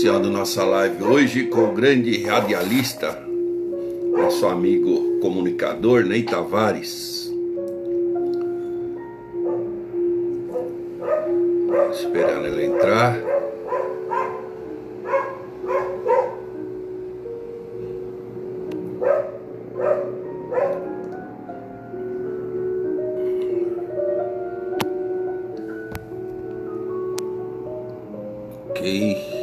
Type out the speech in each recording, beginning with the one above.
iniciando nossa live hoje com o grande radialista, nosso amigo comunicador Ney Tavares. Esperando ele entrar. Ok.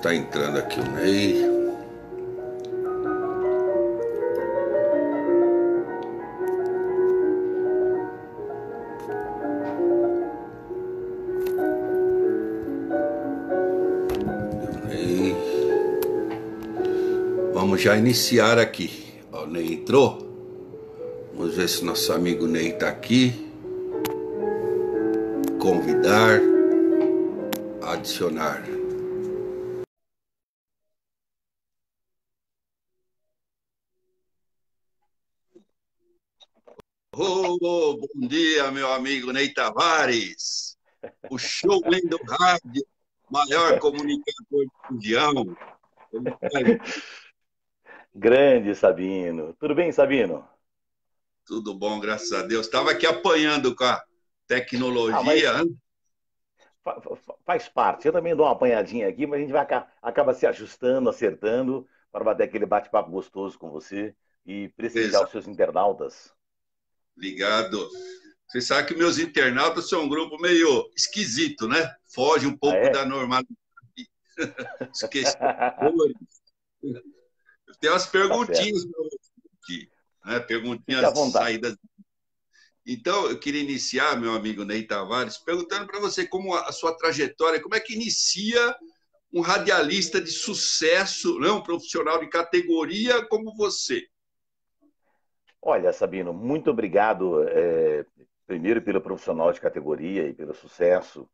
Tá entrando aqui o Ney. Vamos já iniciar aqui. Ó, o Ney entrou. Vamos ver se nosso amigo Ney tá aqui. Convidar. Adicionar. Bom dia, meu amigo Ney Tavares. O showman do rádio, maior comunicador do região. Grande Sabino. Tudo bem, Sabino? Tudo bom, graças a Deus. Estava aqui apanhando com a Mas tecnologia, né? faz parte. Eu também dou uma apanhadinha aqui, mas a gente acaba se ajustando, acertando, para bater aquele bate-papo gostoso com você e prestigiar os Exato. seus internautas. Ligado. Você sabe que meus internautas são um grupo meio esquisito, né? Foge um Ah, pouco da é? normalidade. Os questionadores. Eu tenho umas Tá certo. perguntinhas para você aqui, né? Fique à Perguntinhas vontade. saídas. Então, eu queria iniciar, meu amigo Ney Tavares, perguntando para você como a sua trajetória, como é que inicia um radialista de sucesso, né? Um profissional de categoria como você. Olha, Sabino, muito obrigado, primeiro pelo profissional de categoria e pelo sucesso.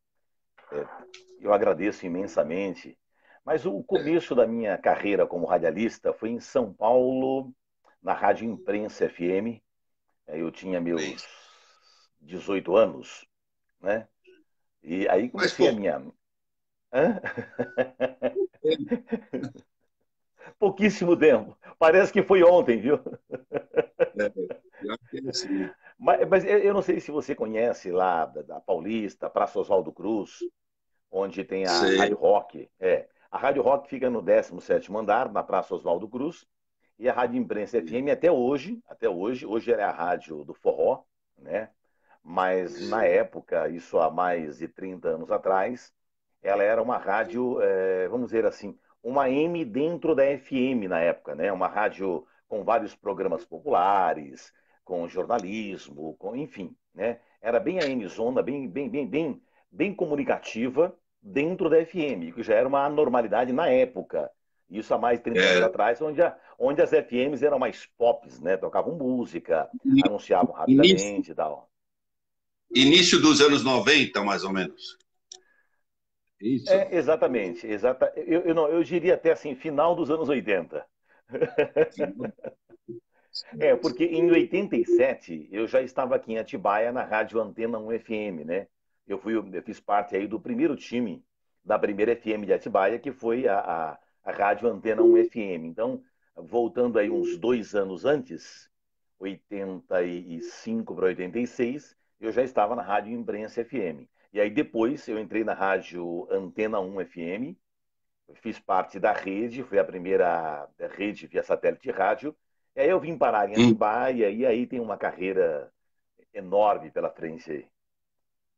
Eu agradeço imensamente. Mas o começo da minha carreira como radialista foi em São Paulo, na Rádio Imprensa FM. Eu tinha meus 18 anos, né? E aí Faz comecei a pouco minha. Hã? tempo. Pouquíssimo tempo. Parece que foi ontem, viu? É, já que é assim. Mas eu não sei se você conhece lá da Paulista, Praça Oswaldo Cruz, onde tem a Rádio Sei. Rock. A Rádio Rock fica no 17º andar, na Praça Oswaldo Cruz, e a Rádio Imprensa FM hoje é a rádio do forró, né? Mas na época, isso há mais de 30 anos atrás, ela era uma rádio, vamos dizer assim, uma M dentro da FM na época, né? Uma rádio com vários programas populares, com jornalismo, enfim, né? Era bem a M zona, bem comunicativa dentro da FM, que já era uma anormalidade na época. Isso há mais de 30 anos É, atrás, onde as FMs eram mais pops, né? Tocavam música, anunciavam início, rapidamente e tal. início dos anos 90, mais ou menos. Isso. Exatamente. Eu diria até assim, final dos anos 80. Porque em 87 eu já estava aqui em Atibaia na Rádio Antena 1 FM, né? Eu fiz parte aí do primeiro time da primeira FM de Atibaia, que foi a Rádio Antena 1 FM. Então, voltando aí uns 2 anos antes, 85 para 86, eu já estava na Rádio Imprensa FM. E aí depois eu entrei na Rádio Antena 1 FM, fiz parte da rede, foi a primeira rede via satélite de rádio. E aí eu vim parar em Hum. Atibaia e aí tem uma carreira enorme pela frente aí.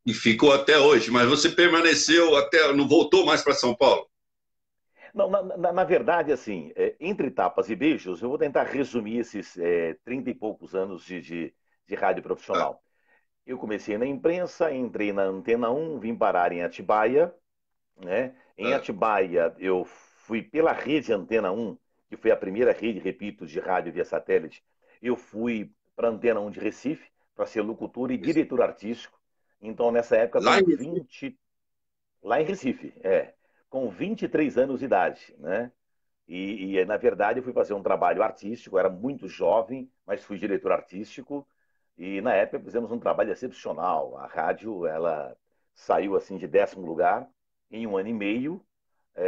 E ficou até hoje, mas você permaneceu até, não voltou mais para São Paulo? Não, na verdade, assim, entre tapas e beijos, eu vou tentar resumir esses 30 e poucos anos de rádio Ah, profissional. Eu comecei na imprensa, entrei na Antena 1, vim parar em Atibaia, né? Em ah, Atibaia, eu fui pela rede Antena 1, que foi a primeira rede, repito, de rádio via satélite, eu fui para a Antena 1 de Recife, para ser locutor e diretor artístico. Então, nessa época, Lá com em Recife. 20, lá em Recife, com 23 anos de idade, né? Na verdade, eu fui fazer um trabalho artístico, eu era muito jovem, mas fui diretor artístico. E, na época, fizemos um trabalho excepcional. A rádio, ela saiu, assim, de 10º lugar em um ano e meio,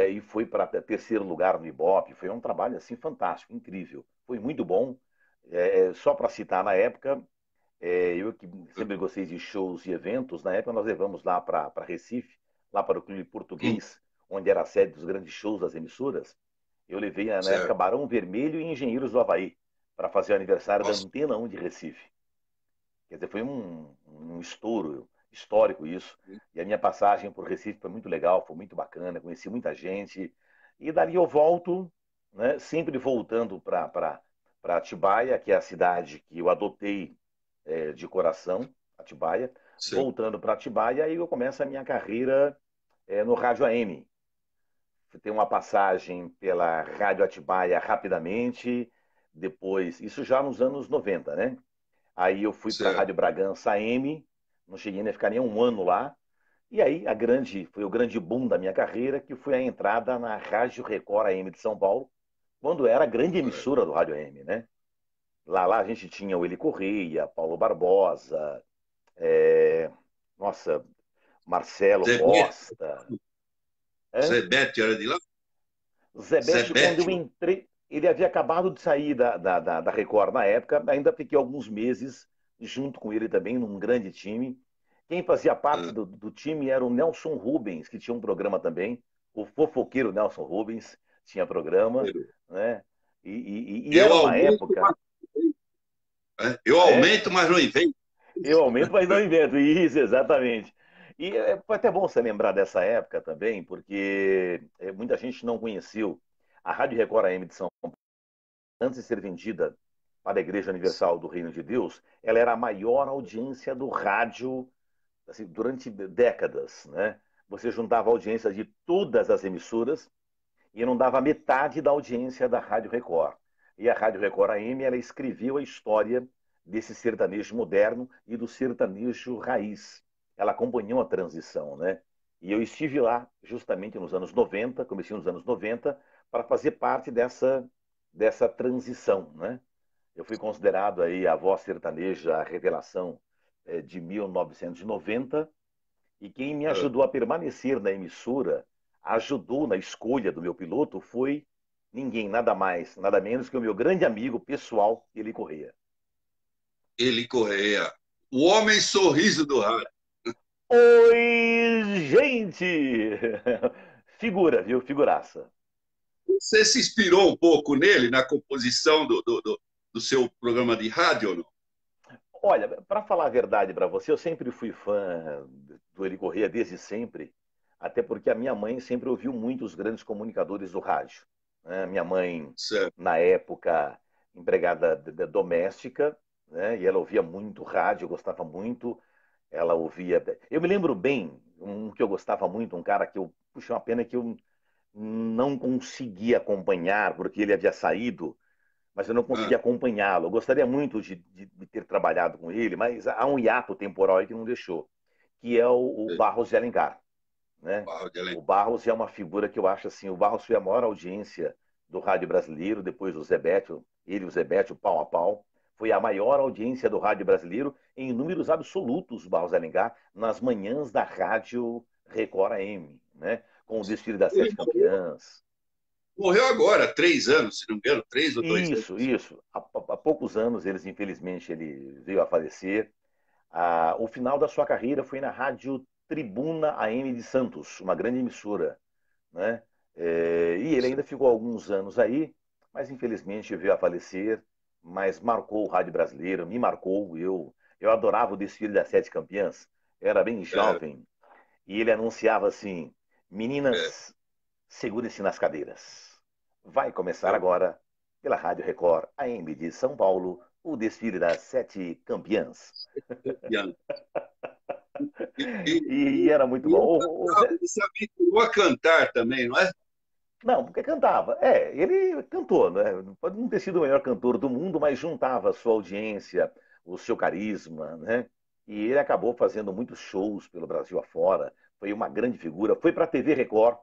e foi para terceiro lugar no Ibope. Foi um trabalho, assim, fantástico, incrível. Foi muito bom. Só para citar, na época, eu que sempre gostei de shows e eventos, na época nós levamos lá para Recife, lá para o Clube Hum, Português, onde era a sede dos grandes shows das emissoras. Eu levei, na época, certo. Barão Vermelho e Engenheiros do Havaí para fazer o aniversário da Nossa, Antena 1 de Recife. Quer dizer, foi um estouro histórico isso. E a minha passagem por Recife foi muito legal, foi muito bacana, conheci muita gente. E dali eu volto, né, sempre voltando para Atibaia, que é a cidade que eu adotei de coração, Atibaia. certo. Voltando para Atibaia, aí eu começo a minha carreira no Rádio AM. Tem uma passagem pela Rádio Atibaia rapidamente, depois, isso já nos anos 90, né? Aí eu fui para a Certo. Rádio Bragança AM, não cheguei a ficar nem um ano lá. E aí foi o grande boom da minha carreira, que foi a entrada na Rádio Record AM de São Paulo, quando era a grande Olha, emissora do Rádio AM, né? Lá a gente tinha o Eli Correia, Paulo Barbosa, é, nossa, Marcelo Zebete, Costa. Hã? Zebete era de lá? Zebete, quando eu Zebete. entrei, ele havia acabado de sair da Record na época, ainda fiquei alguns meses junto com ele também, num grande time. Quem fazia parte Ah, do time era o Nelson Rubens, que tinha um programa também, o fofoqueiro Nelson Rubens tinha programa, né? E eu era uma aumento, época. mas, eu Ah, é? aumento, mas não invento. Eu aumento, mas não invento. Isso, exatamente. E foi até bom você lembrar dessa época também, porque muita gente não conheceu a Rádio Record AM de São Paulo, antes de ser vendida para a Igreja Universal do Reino de Deus, ela era a maior audiência do rádio assim, durante décadas, né? Você juntava a audiência de todas as emissoras e não dava metade da audiência da Rádio Record. E a Rádio Record AM, ela escreveu a história desse sertanejo moderno e do sertanejo raiz. Ela acompanhou a transição, né? E eu estive lá justamente nos anos 90, comecei nos anos 90, para fazer parte dessa transição, né? Eu fui considerado aí a voz sertaneja, a revelação de 1990, e quem me Ah, ajudou a permanecer na emissora, ajudou na escolha do meu piloto, foi ninguém, nada mais, nada menos que o meu grande amigo pessoal, Eli Correia. Eli Correia, o homem sorriso do rádio. Oi, gente! Figura, viu? Figuraça. Você se inspirou um pouco nele, na composição do seu programa de rádio ou não? Olha, para falar a verdade para você, eu sempre fui fã do Eli Correia desde sempre, até porque a minha mãe sempre ouviu muito os grandes comunicadores do rádio, né? Minha mãe, Certo. na época, empregada doméstica, né? E ela ouvia muito rádio, eu gostava muito. Ela ouvia. Eu me lembro bem, um que eu gostava muito, um cara que eu. Puxa, uma pena que eu não consegui acompanhar, porque ele havia saído, mas eu não Ah, consegui acompanhá-lo. Eu gostaria muito de ter trabalhado com ele, mas há um hiato temporal aí que não deixou, que é o sei. Barros de Alencar, né? Barro de Além. O Barros é uma figura que eu acho assim, o Barros foi a maior audiência do rádio brasileiro, depois do Zebete, ele e o Zebete, o pau a pau, foi a maior audiência do rádio brasileiro em números absolutos, o Barros de Alencar, nas manhãs da rádio Record AM, né? Com o desfile das Ele sete campeãs. morreu agora, 3 anos, se não me engano, 3 ou 2 anos. Isso. Há poucos anos, infelizmente, ele veio a falecer. O final da sua carreira foi na Rádio Tribuna AM de Santos, uma grande emissora, né? E ele ainda ficou alguns anos aí, mas infelizmente veio a falecer, mas marcou o rádio brasileiro, me marcou. Eu adorava o desfile das sete campeãs, era bem É, jovem, e ele anunciava assim: é, meninas, segurem-se nas cadeiras. Vai começar é, agora, pela Rádio Record AM de São Paulo, o desfile das sete campeãs. piano. E, e, E era muito e bom. ele se aventurou a cantar também, não é? Não, porque cantava. Ele cantou, né? Pode não ter sido o melhor cantor do mundo, mas juntava a sua audiência, o seu carisma, né? E ele acabou fazendo muitos shows pelo Brasil afora. Foi uma grande figura. Foi para a TV Record.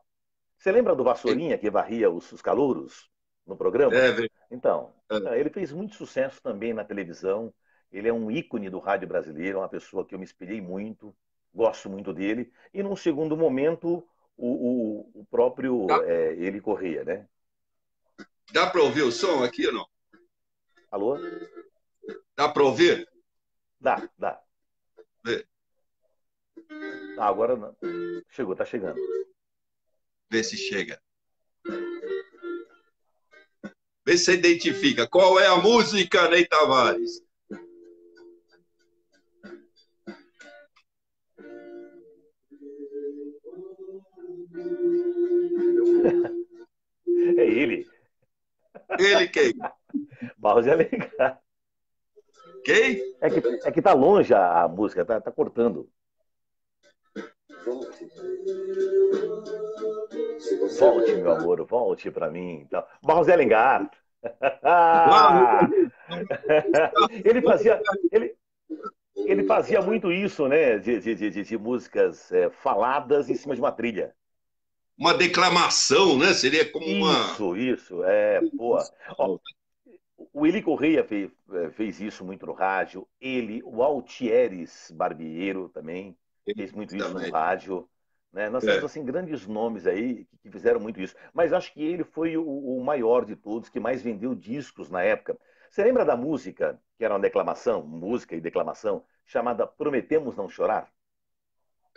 Você lembra do Ele- Vassourinha que varria os calouros no programa? É, velho. Então, É. ele fez muito sucesso também na televisão. Ele é um ícone do rádio brasileiro, uma pessoa que eu me inspirei muito, gosto muito dele. E num segundo momento, o próprio Dá, Eli Correia, né? dá para ouvir o som aqui ou não? Alô? Dá para ouvir? Dá, dá. Vê, Ah, agora não. Chegou, tá chegando. vê se chega. Vê se você identifica. Qual é a música, Ney Tavares? É ele, Ele quem? Barros de Alencar. Quem? É que tá longe a música, tá cortando. Volte, meu amor, volte pra mim. Então, Barros de Alencar. Vamos. ele fazia, ele, ele fazia muito isso, né? De músicas faladas em cima de uma trilha. Uma declamação, né? Seria como uma. Isso, pô. Ó, o Eli Correia fez isso muito no rádio. Ele, o Altieres Barbieiro também fez muito isso no Também. rádio. Né? Nós temos É. assim grandes nomes aí que fizeram muito isso. Mas acho que ele foi o maior de todos, que mais vendeu discos na época. Você lembra da música, que era uma declamação, música e declamação, chamada Prometemos Não Chorar?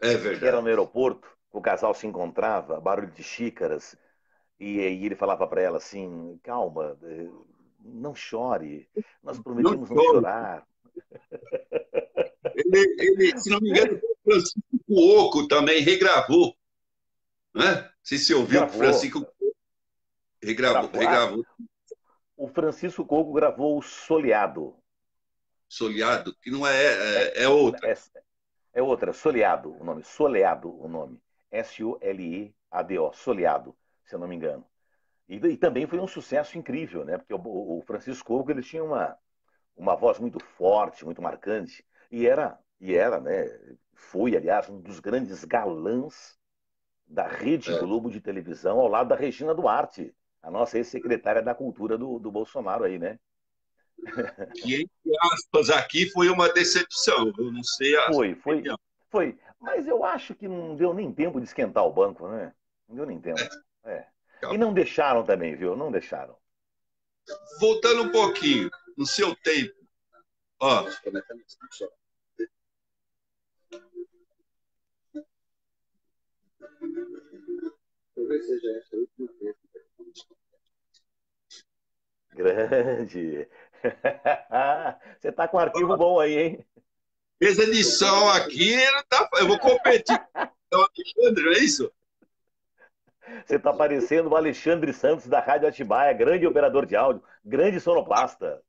É Que era no verdade. aeroporto, o casal se encontrava, barulho de xícaras, e ele falava para ela assim: calma, não chore, nós Não prometemos não choro. chorar. Se não me engano, o Francisco Cuoco também regravou, né? Se você ouviu que o Gravou, Francisco regravou, gravou. Ah, regravou o Francisco Coco gravou o Soleado. Soleado, que não É, é outra. é, é outra, Soleado, o nome, Soleado, o nome. Soleado, Soleado, se eu não me engano. E também foi um sucesso incrível, né? Porque o Francisco Coco ele tinha uma voz muito forte, muito marcante, e era, né? Foi, aliás, um dos grandes galãs da Rede É. Globo de televisão, ao lado da Regina Duarte, a nossa ex-secretária da Cultura do Bolsonaro aí, né? Que, entre aspas, aqui foi uma decepção. Eu não sei a sua Foi, foi, opinião. foi. Mas eu acho que não deu nem tempo de esquentar o banco, né? Não deu nem tempo. É. E não deixaram também, viu? Não deixaram. Voltando um pouquinho, no seu tempo, ó, Grande. Você tá com um arquivo bom aí, hein? fez edição aqui, eu vou competir com o Alexandre, não é isso? Você tá parecendo o Alexandre Santos da Rádio Atibaia, grande operador de áudio, grande sonoplasta.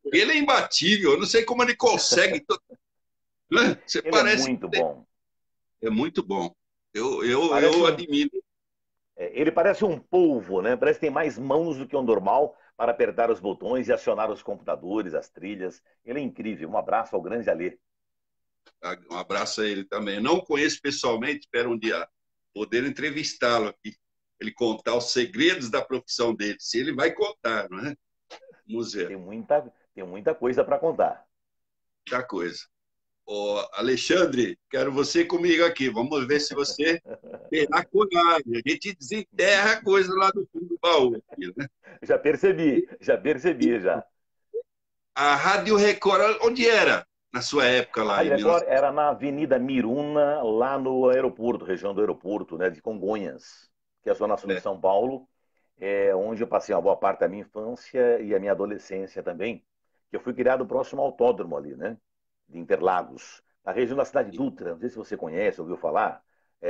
Ele é imbatível, eu não sei como ele consegue. Né? Você Ele é parece. muito bom. É muito bom. Eu Parece um, admiro. ele parece um polvo, né? Parece que tem mais mãos do que o normal para apertar os botões e acionar os computadores, as trilhas. Ele é incrível. Um abraço ao grande Alê. Um abraço a ele também. Não conheço pessoalmente, espero um dia poder entrevistá-lo aqui. Ele contar os segredos da profissão dele. Se ele vai contar, não é? Vamos ver. Tem muita coisa para contar. Muita coisa. Ô, Alexandre, quero você comigo aqui. Vamos ver se você terá coragem. A gente desenterra a coisa lá do fundo do baú. Aqui, né? Já percebi, já. A Rádio Record, onde era na sua época A lá, em Rádio 1900? Record era na Avenida Miruna, lá no aeroporto, região do aeroporto, né, de Congonhas, que é a zona sul de São Paulo, onde eu passei uma boa parte da minha infância e a minha adolescência também, que eu fui criado próximo ao autódromo ali, né, de Interlagos, na região da Cidade Dutra, não sei se você conhece, ouviu falar,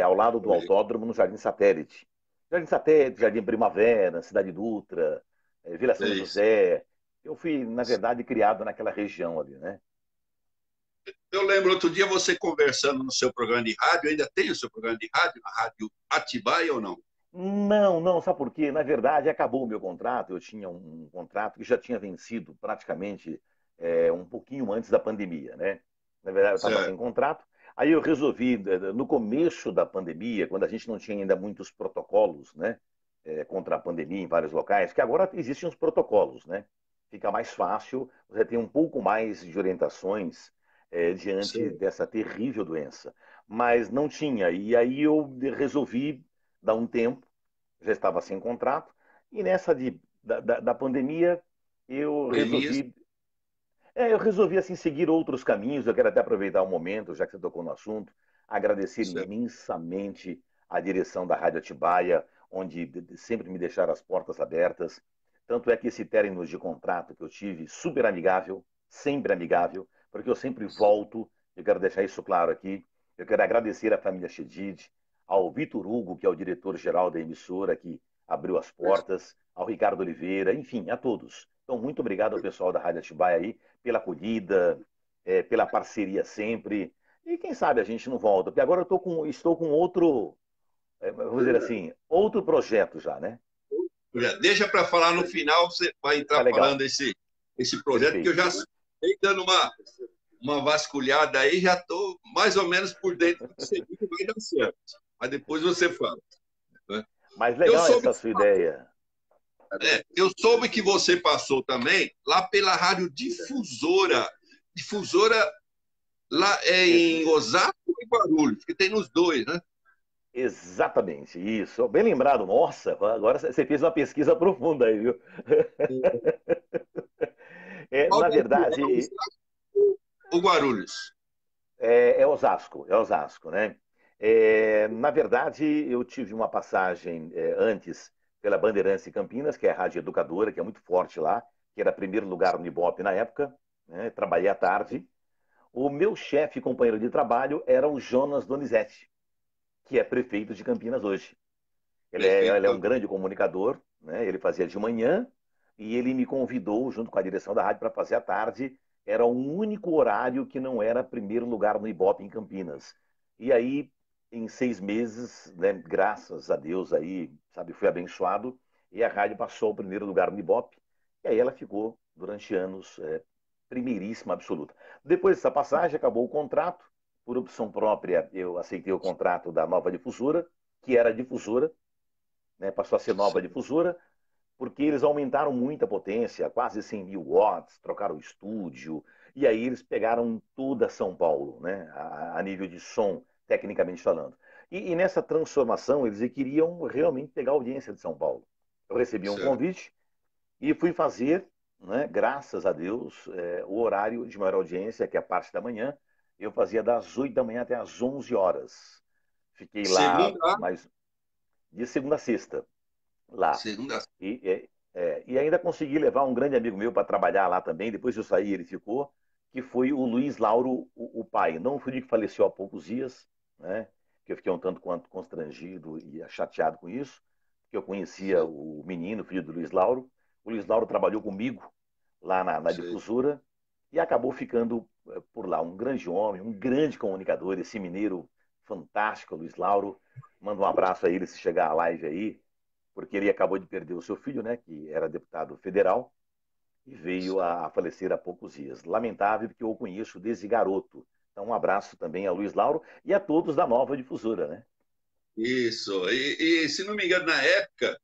ao lado do autódromo, no Jardim Satélite. Jardim Satélite, Jardim Primavera, Cidade Dutra, Vila É São isso. José. Eu fui, na verdade, criado naquela região ali, né? Eu lembro outro dia você conversando no seu programa de rádio, ainda tem o seu programa de rádio, na Rádio Atibaia ou não? Não, não, sabe por quê? Na verdade, acabou o meu contrato. Eu tinha um contrato que já tinha vencido praticamente um pouquinho antes da pandemia, né? Na verdade, eu estava sem Certo. contrato. Aí eu resolvi, no começo da pandemia, quando a gente não tinha ainda muitos protocolos, né, contra a pandemia em vários locais, que agora existem os protocolos, né? Fica mais fácil, você tem um pouco mais de orientações diante Certo. dessa terrível doença. Mas não tinha. E aí eu resolvi dar um tempo, já estava sem contrato, e nessa da pandemia eu Pandemias. resolvi, eu resolvi assim seguir outros caminhos. Eu quero até aproveitar o momento, já que você tocou no assunto, agradecer Certo. imensamente a direção da Rádio Atibaia, onde sempre me deixaram as portas abertas. Tanto é que esse término de contrato que eu tive, super amigável, sempre amigável, porque eu sempre volto, eu quero deixar isso claro aqui. Eu quero agradecer à família Chedid, ao Vitor Hugo, que é o diretor-geral da emissora, que abriu as portas, ao Ricardo Oliveira, enfim, a todos. Então, muito obrigado ao pessoal da Rádio Atibaia aí pela acolhida, pela parceria sempre. E quem sabe a gente não volta, porque agora estou com outro, vamos dizer assim, outro projeto já, né? Deixa para falar no final, você vai Tá entrar falando legal, esse projeto, que eu perfeito. já estou dando uma vasculhada aí, já estou mais ou menos por dentro do que você viu, vai dar certo. Mas depois você fala. Né? Mas Eu legal soube, essa sua ideia. eu soube que você passou também lá pela Rádio Difusora. Difusora lá Ex- em Osasco e Guarulhos, que tem nos dois, né? exatamente, isso. Bem lembrado, nossa, agora você fez uma pesquisa profunda aí, viu? Qual Na das duas? É verdade, Osasco ou Guarulhos? É Osasco, né? Na verdade, eu tive uma passagem antes pela Bandeirantes e Campinas, que é a Rádio Educadora, que é muito forte lá, que era primeiro lugar no Ibope na época, né? Trabalhei à tarde. O meu chefe e companheiro de trabalho era o Jonas Donizete, que é prefeito de Campinas hoje. Prefeito Ele é um também. grande comunicador, né? Ele fazia de manhã e ele me convidou, junto com a direção da rádio, para fazer à tarde. Era o único horário que não era primeiro lugar no Ibope em Campinas. E aí, em 6 meses, né, graças a Deus aí, sabe, fui abençoado e a rádio passou o primeiro lugar no Ibope. E aí ela ficou durante anos primeiríssima absoluta. Depois dessa passagem, acabou o contrato. Por opção própria, eu aceitei o contrato da nova difusora, que era difusora, né, passou a ser nova difusora, porque eles aumentaram muito a potência, quase 100 mil watts, trocaram o estúdio, e aí eles pegaram toda São Paulo, né, a nível de som, tecnicamente falando. E nessa transformação, eles queriam realmente pegar a audiência de São Paulo. Eu recebi um Certo. convite e fui fazer, né, graças a Deus, o horário de maior audiência, que é a parte da manhã. Eu fazia das 8 da manhã até as 11 horas. Fiquei lá Segunda, mais de segunda a sexta lá. segunda. E ainda consegui levar um grande amigo meu para trabalhar lá também. Depois eu saí, ele ficou, que foi o Luiz Lauro, o pai. Não foi ele que faleceu há poucos dias, né? Que eu fiquei um tanto quanto constrangido e chateado com isso, porque eu conhecia Certo. o menino, filho do Luiz Lauro. O Luiz Lauro trabalhou comigo lá na Certo. difusora e acabou ficando por lá. Um grande homem, um grande comunicador, esse mineiro fantástico, Luiz Lauro. Manda um abraço a ele se chegar a live aí, porque ele acabou de perder o seu filho, né, que era deputado federal, e veio Certo. a falecer há poucos dias. Lamentável, porque eu o conheço desde garoto. Então, um abraço também a Luiz Lauro e a todos da nova difusora, né? Isso. Se não me engano, na época,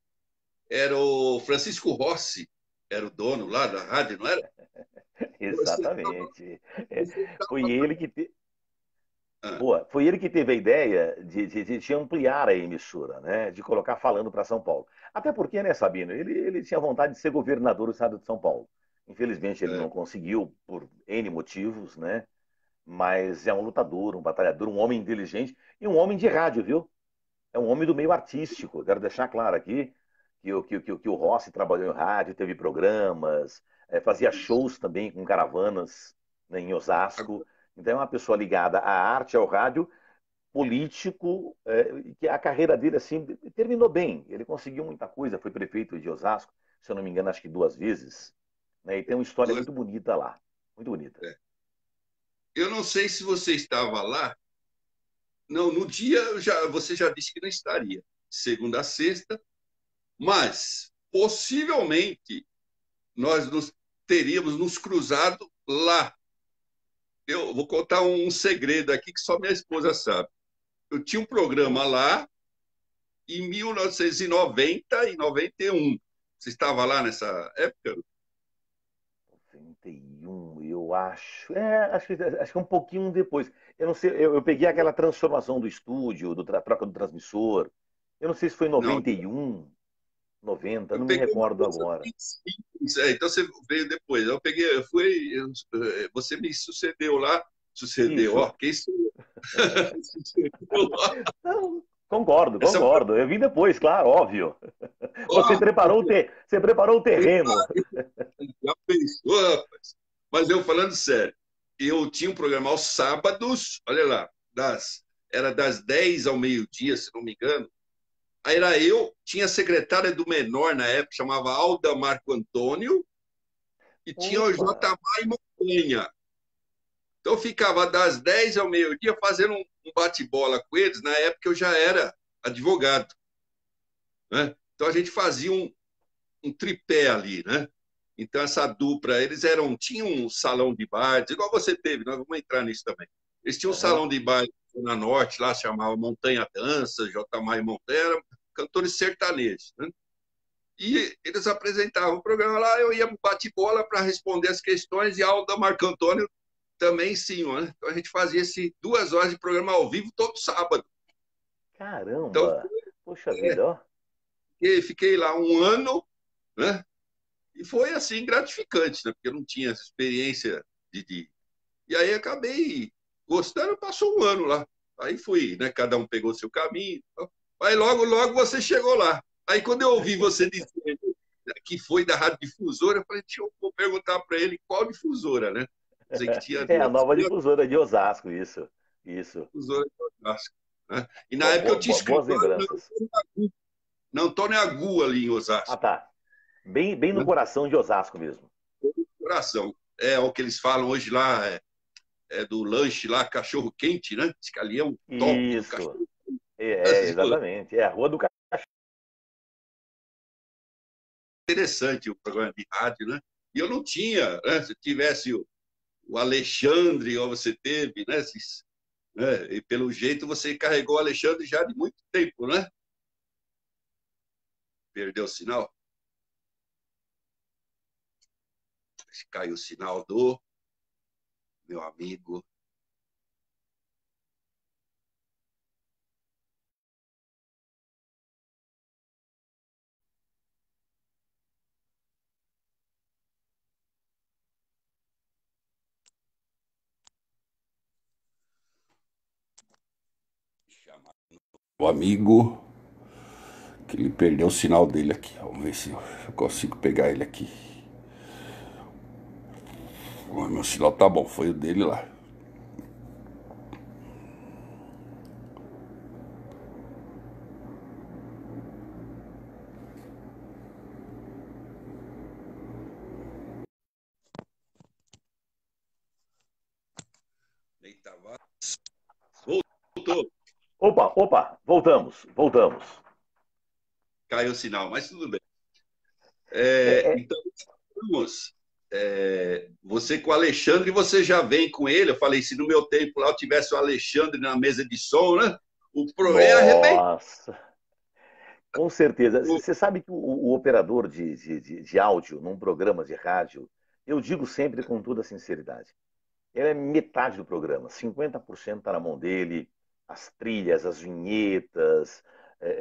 era o Francisco Rossi, era o dono lá da rádio, não era? Você estava. Exatamente. É, Você foi tava... ele que Ah, Boa, foi ele que teve a ideia de ampliar a emissora, né? De colocar falando para São Paulo. Até porque, né, Sabino, ele tinha vontade de ser governador do estado de São Paulo. Infelizmente, ele não certo. conseguiu por N motivos, né? Mas é um lutador, um batalhador, um homem inteligente e um homem de rádio, viu? É um homem do meio artístico. Quero deixar claro aqui que o Rossi trabalhou em rádio, teve programas, fazia shows também com caravanas, né, em Osasco. Então é uma pessoa ligada à arte, ao rádio, político, que a carreira dele assim terminou bem. Ele conseguiu muita coisa, foi prefeito de Osasco, se eu não me engano, acho que 2 vezes, né, e tem uma história Duas- muito bonita lá, muito bonita. é. Eu não sei se você estava lá. Não, no dia você já disse que não estaria. segunda a sexta, mas possivelmente nós teríamos nos cruzado lá. Eu vou contar um segredo aqui que só minha esposa sabe. Eu tinha um programa lá em 1990 e 91. Você estava lá nessa época? 91, eu acho. Acho que um pouquinho depois. Eu não sei, eu peguei aquela transformação do estúdio, troca do transmissor. Eu não sei se foi em Não, 91, 90, eu não me peguei uma recordo coisa agora. bem simples. Então você veio depois. Eu peguei, você me sucedeu lá. Sucedeu, ó, Isso. quem sou eu? Sucedeu lá. Não, concordo, Essa concordo. Eu vim depois, claro, óbvio. Você ó, preparou você preparou o terreno. já pensou, rapaz? Mas eu falando sério, eu tinha um programa aos sábados, olha lá, era das 10 ao meio-dia, se não me engano. Aí era eu, tinha a secretária do menor na época, chamava Alda Marco Antônio, e tinha o Opa, J. Mai Montanha. Então eu ficava das 10 ao meio-dia fazendo um bate-bola com eles. Na época eu já era advogado, né? Então a gente fazia um tripé ali, né? Então essa dupla, tinham um salão de bar, igual você teve, nós vamos entrar nisso também. Eles tinham um aham. salão de bar na Norte, lá chamava Montanha Dança, J. Mai Montanha, eram cantores sertanejos, né? E eles apresentavam o programa lá, eu ia bate-bola para responder as questões, e a Alda Marco Antônio também sim, né? Então a gente fazia 2 horas de programa ao vivo todo sábado. Então Caramba! Poxa vida, ó. fiquei lá um ano, né? E foi assim gratificante, né? Porque eu não tinha essa experiência de... E aí acabei gostando, passou um ano lá. Aí fui, né? Cada um pegou seu caminho. Aí logo, logo você chegou lá. Aí quando eu ouvi você dizendo que foi da Rádio Difusora, eu falei, deixa eu vou perguntar para ele qual difusora, né? Sei que tinha É a duas. nova difusora de Osasco, isso. Isso. Difusora de Osasco, né? E na época eu tinha Boas escritório lembranças. na Antônio Agu, ali em Ah, Osasco, tá. Bem no né? coração de Osasco mesmo. Coração. É o que eles falam hoje lá, é do lanche lá, cachorro quente, né? Diz que ali é um top do Isso. cachorro Brasil. Exatamente. É a Rua do Cachorro. Interessante o programa de rádio, né? E eu não tinha, né? Se tivesse o Alexandre, ou você teve, né? Né? E pelo jeito você carregou o Alexandre já de muito tempo, né? Perdeu o sinal. Caiu o sinal do meu amigo. O amigo, que ele perdeu o sinal dele aqui. Vamos ver se eu consigo pegar ele aqui. Meu sinal tá bom, foi o dele lá. Eita, voltou, Opa, opa, voltamos. caiu o sinal, mas tudo bem. É, é, Então, vamos. Você com o Alexandre, você já vem com ele. Eu falei, se no meu tempo lá eu tivesse o Alexandre na mesa de som, né? O programa ia arrebentar. nossa, com certeza. Você sabe que o operador de áudio num programa de rádio, eu digo sempre com toda sinceridade, ele é metade do programa. 50% está na mão dele, as trilhas, as vinhetas,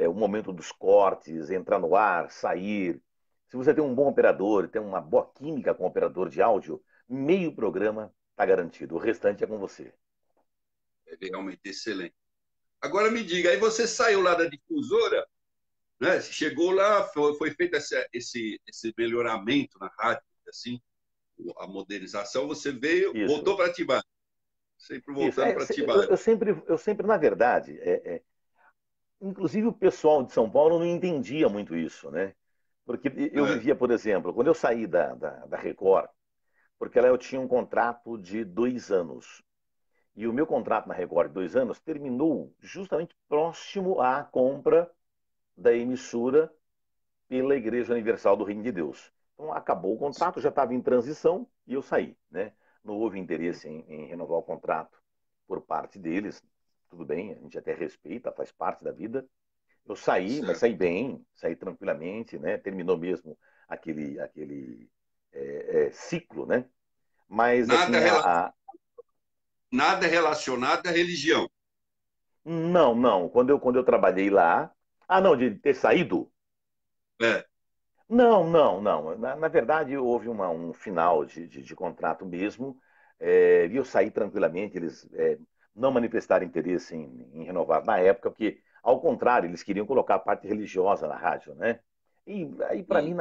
o momento dos cortes, entrar no ar, sair. Se você tem um bom operador, tem uma boa química com o operador de áudio, meio programa está garantido. O restante é com você. É realmente excelente. Agora me diga, aí você saiu lá da difusora, né? Chegou lá, foi feito esse melhoramento na rádio, assim, a modernização. Você veio, Isso. voltou para Atibaia, sempre Isso. voltando para Eu, Atibaia. eu sempre, na verdade, inclusive o pessoal de São Paulo não entendia muito isso, né? Porque eu É, vivia, por exemplo, quando eu saí da Record, porque lá eu tinha um contrato de 2 anos. E o meu contrato na Record de 2 anos terminou justamente próximo à compra da emissora pela Igreja Universal do Reino de Deus. Então acabou o contrato, já estava em transição e eu saí, né? Não houve interesse em renovar o contrato por parte deles. Tudo bem, a gente até respeita, faz parte da vida. Eu saí, mas Certo. saí bem, saí tranquilamente, né? Terminou mesmo aquele ciclo, né? Mas Nada, assim, nada relacionado à religião. não, não. Quando eu trabalhei lá, não, de ter saído. É. Não, não, não. Na verdade, houve um final de contrato mesmo, e eu saí tranquilamente. Eles não manifestaram interesse em renovar na época, porque, ao contrário, eles queriam colocar a parte religiosa na rádio, né? E aí, para mim, Hum.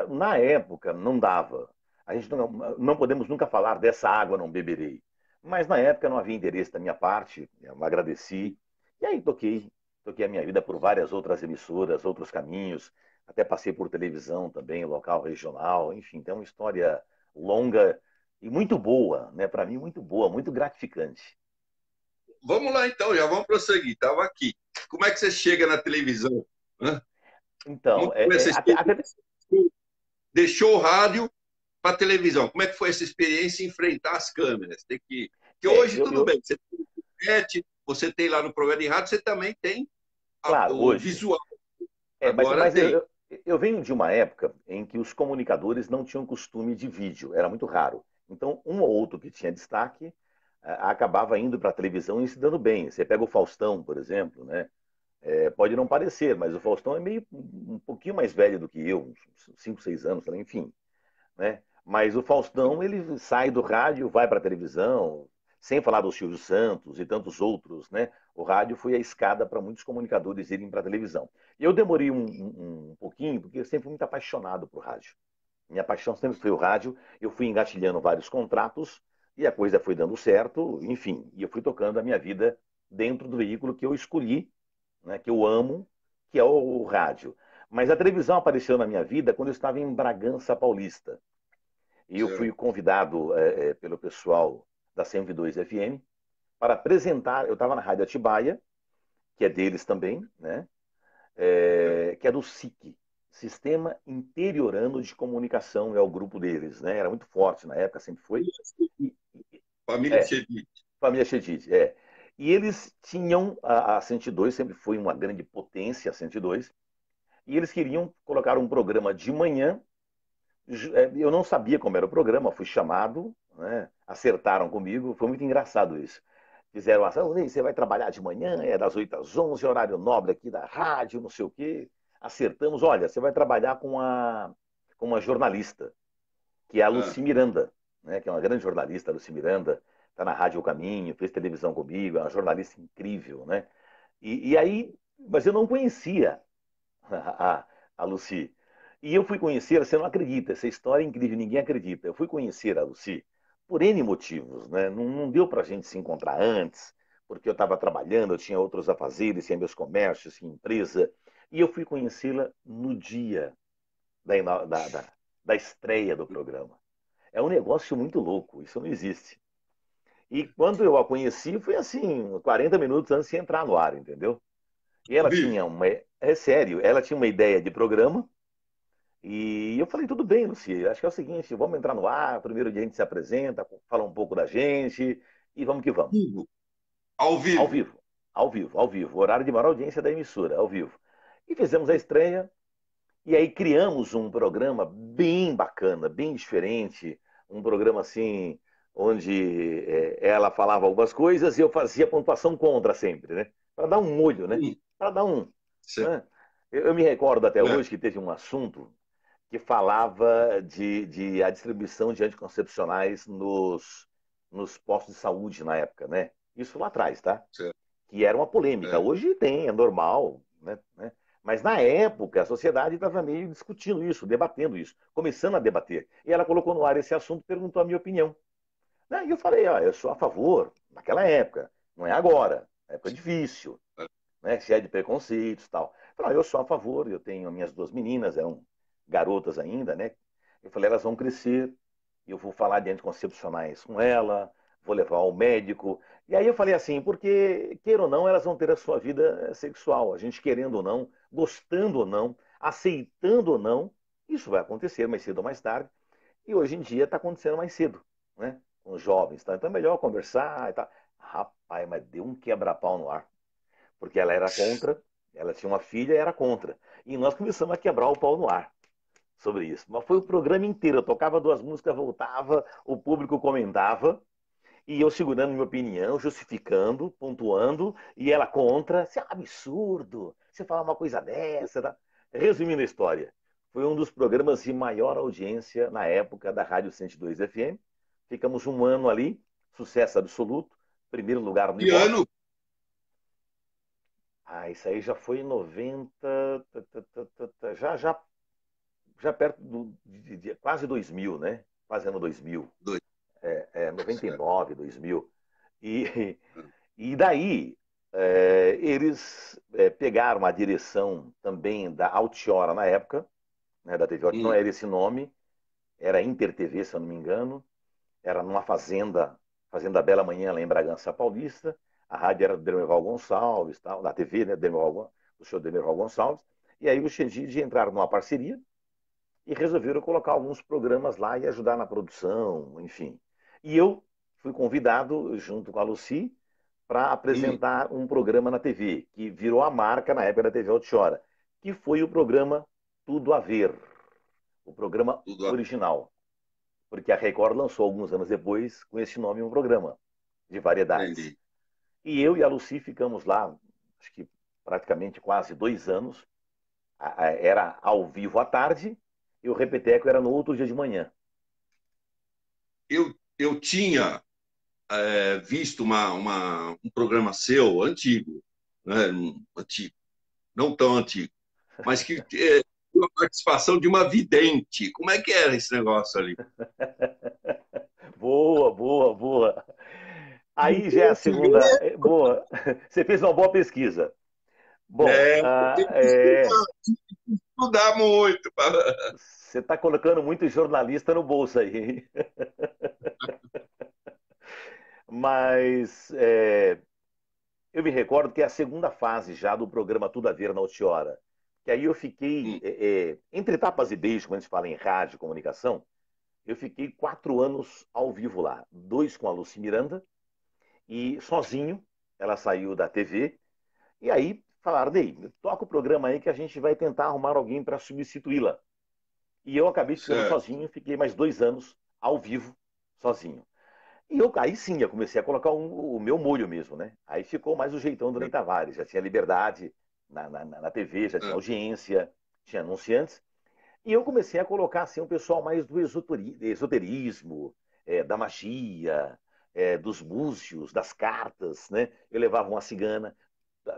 na época, não dava. A gente não podemos nunca falar dessa água não beberei. Mas na época não havia interesse da minha parte, eu agradeci. E aí toquei a minha vida por várias outras emissoras, outros caminhos. Até passei por televisão também, local, regional, enfim, tem uma história longa e muito boa, né? Para mim, muito boa, muito gratificante. Vamos lá, então, já vamos prosseguir. Estava aqui. Como é que você chega na televisão? Hã? Como Então, que foi essa experiência? Deixou o rádio para a televisão. Como é que foi essa experiência em enfrentar as câmeras? Tem que... Porque é, hoje eu, tudo eu, bem. Você tem internet, você tem lá no programa de rádio, você também tem claro, o hoje. visual. Mas, Agora mas tem. eu venho de uma época em que os comunicadores não tinham costume de vídeo, era muito raro. Então, um ou outro que tinha destaque acabava indo para a televisão e se dando bem. Você pega o Faustão, por exemplo, né? Pode não parecer, mas o Faustão é meio um pouquinho mais velho do que eu, uns 5, 6 anos, enfim, né? Mas o Faustão, ele sai do rádio, vai para a televisão, sem falar do Silvio Santos e tantos outros, né? O rádio foi a escada para muitos comunicadores irem para a televisão. E eu demorei um pouquinho, porque eu sempre fui muito apaixonado por rádio. Minha paixão sempre foi o rádio. Eu fui engatilhando vários contratos e a coisa foi dando certo, enfim. E eu fui tocando a minha vida dentro do veículo que eu escolhi, né? Que eu amo, que é o rádio. Mas a televisão apareceu na minha vida quando eu estava em Bragança Paulista. E eu fui Certo. convidado pelo pessoal da 102 FM para apresentar. Eu estava na Rádio Atibaia, que é deles também, né? Que é do SIC, Sistema Interiorano de Comunicação, é o grupo deles, né? Era muito forte na época, sempre foi. E, Família é, Chedid. família Chedid, é. E eles tinham, a 102 sempre foi uma grande potência, a 102, e eles queriam colocar um programa de manhã. Eu não sabia como era o programa, fui chamado, né? Acertaram comigo, foi muito engraçado isso. Fizeram ação, você vai trabalhar de manhã, é das 8 às 11, horário nobre aqui da rádio, não sei o quê. Acertamos, olha, você vai trabalhar com uma jornalista, que é a Ah, Luci Miranda, né? Que é uma grande jornalista, a Luci Miranda, está na Rádio O Caminho, fez televisão comigo, é uma jornalista incrível, né? E aí, mas eu não conhecia a Lucy. E eu fui conhecer, você não acredita, essa história é incrível, ninguém acredita. Eu fui conhecer a Lucy por N motivos, né? Não deu para a gente se encontrar antes, porque eu estava trabalhando, eu tinha outros afazeres, tinha meus comércios, tinha empresa. E eu fui conhecê-la no dia da, da estreia do programa. É um negócio muito louco, isso não existe. E quando eu a conheci, foi assim, 40 minutos antes de entrar no ar, entendeu? E ao ela vivo. tinha uma. É sério, ela tinha uma ideia de programa. E eu falei, tudo bem, Luci, acho que é o seguinte, vamos entrar no ar, primeiro dia a gente se apresenta, fala um pouco da gente e vamos que vamos. Vivo. Ao Ao vivo. vivo, ao vivo, ao vivo, horário de maior audiência da emissora, ao vivo. E fizemos a estreia, e aí criamos um programa bem bacana, bem diferente, um programa assim, onde ela falava algumas coisas e eu fazia pontuação contra sempre, né? Para dar um molho, né? Hum. Para dar um. Certo. Né? Eu me recordo até É. hoje que teve um assunto que falava de a distribuição de anticoncepcionais nos postos de saúde na época, né? Isso lá atrás, tá? Certo. Que era uma polêmica. É. Hoje tem, é normal, né? Mas na época a sociedade estava meio discutindo isso, debatendo isso, começando a debater. E ela colocou no ar esse assunto, perguntou a minha opinião. Né? E eu falei, ó, eu sou a favor, naquela época, não é agora, época difícil, né? Cheia de preconceitos e tal. Eu falei, ó, eu sou a favor, eu tenho minhas duas meninas, eram garotas ainda, né? Eu falei, elas vão crescer, eu vou falar de anticoncepcionais com ela, vou levar ao médico. E aí eu falei assim, porque, queira ou não, elas vão ter a sua vida sexual. A gente querendo ou não, gostando ou não, aceitando ou não, isso vai acontecer mais cedo ou mais tarde. E hoje em dia está acontecendo mais cedo, né? Com os jovens, tá? Então é melhor conversar e tal. Rapaz, mas deu um quebra-pau no ar. Porque ela era contra, ela tinha uma filha e era contra. E nós começamos a quebrar o pau no ar sobre isso. Mas foi o programa inteiro. Eu tocava duas músicas, voltava, o público comentava, e eu segurando minha opinião, justificando, pontuando, e ela contra. Isso é um absurdo, você falar uma coisa dessa. Tá? Resumindo a história, foi um dos programas de maior audiência na época da Rádio 102 FM. Ficamos um ano ali, sucesso absoluto, primeiro lugar no Que Ibope. ano? Ah, isso aí já foi em 90, já perto de quase 2000, né? Quase ano 2000. Dois. 99, 2000. E, e daí, eles pegaram a direção também da Altiora na época, né, da TV Altiora, não Hum. era esse nome, era Inter TV, se eu não me engano, era numa fazenda, Fazenda Bela Manhã, lá em Bragança Paulista, a rádio era do Demerval Gonçalves, tal, na TV, né, do show do Demerval Gonçalves, e aí o Xedid entraram numa parceria e resolveram colocar alguns programas lá e ajudar na produção, enfim. E eu fui convidado, junto com a Lucy, para Hum. apresentar um programa na TV, que virou a marca na época da TV Altiora, que foi o programa Tudo a Ver, o programa Tudo original, porque a Record lançou alguns anos depois com esse nome um programa de variedades. entendi. E eu e a Lucy ficamos lá, acho que praticamente quase 2 anos, era ao vivo à tarde e o repeteco era no outro dia de manhã. Eu tinha visto um programa seu antigo, né? Antigo, não tão antigo, mas que uma participação de uma vidente. Como é que era esse negócio ali? Boa, boa, boa. Aí já é a Vidente segunda. Boa. Você fez uma boa pesquisa. Bom, tem que estudar muito. você está colocando muito jornalista no bolso aí, hein? Mas eu me recordo que é a segunda fase já do programa Tudo a Ver na Altiora. Que aí eu fiquei, Hum. entre tapas e beijos, quando a gente fala em rádio e comunicação, eu fiquei 4 anos ao vivo lá. 2 com a Lucy Miranda e sozinho. Ela saiu da TV. E aí falaram, Ney, toca o programa aí que a gente vai tentar arrumar alguém para substituí-la. E eu acabei ficando Certo. sozinho, fiquei mais 2 anos ao vivo, sozinho. E eu, aí sim, eu comecei a colocar o meu molho mesmo, né? Aí ficou mais o jeitão do Ney Tavares, já tinha liberdade na TV, já tinha É. audiência, tinha anunciantes. E eu comecei a colocar assim, o pessoal mais do esoterismo, da magia, dos búzios, das cartas, né? Eu levava uma cigana.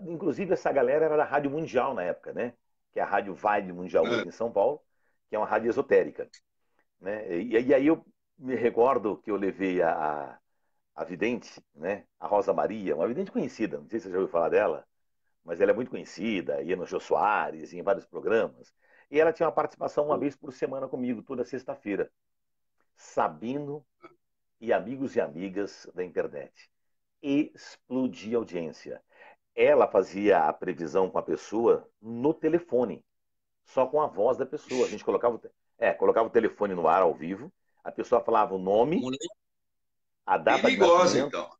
Inclusive, essa galera era da Rádio Mundial na época, né? Que é a Rádio Vibe Mundial É. hoje em São Paulo, que é uma rádio esotérica. Né? E aí eu me recordo que eu levei a vidente, né? A Rosa Maria, uma vidente conhecida, não sei se você já ouviu falar dela, mas ela é muito conhecida, ia no Jô Soares, em vários programas. E ela tinha uma participação uma vez por semana comigo, toda sexta-feira. Sabino e amigos e amigas da internet. Explodia a audiência. Ela fazia a previsão com a pessoa no telefone, só com a voz da pessoa. A gente colocava o telefone no ar ao vivo, a pessoa falava o nome, Mulher a data de perigosa, nascimento, então.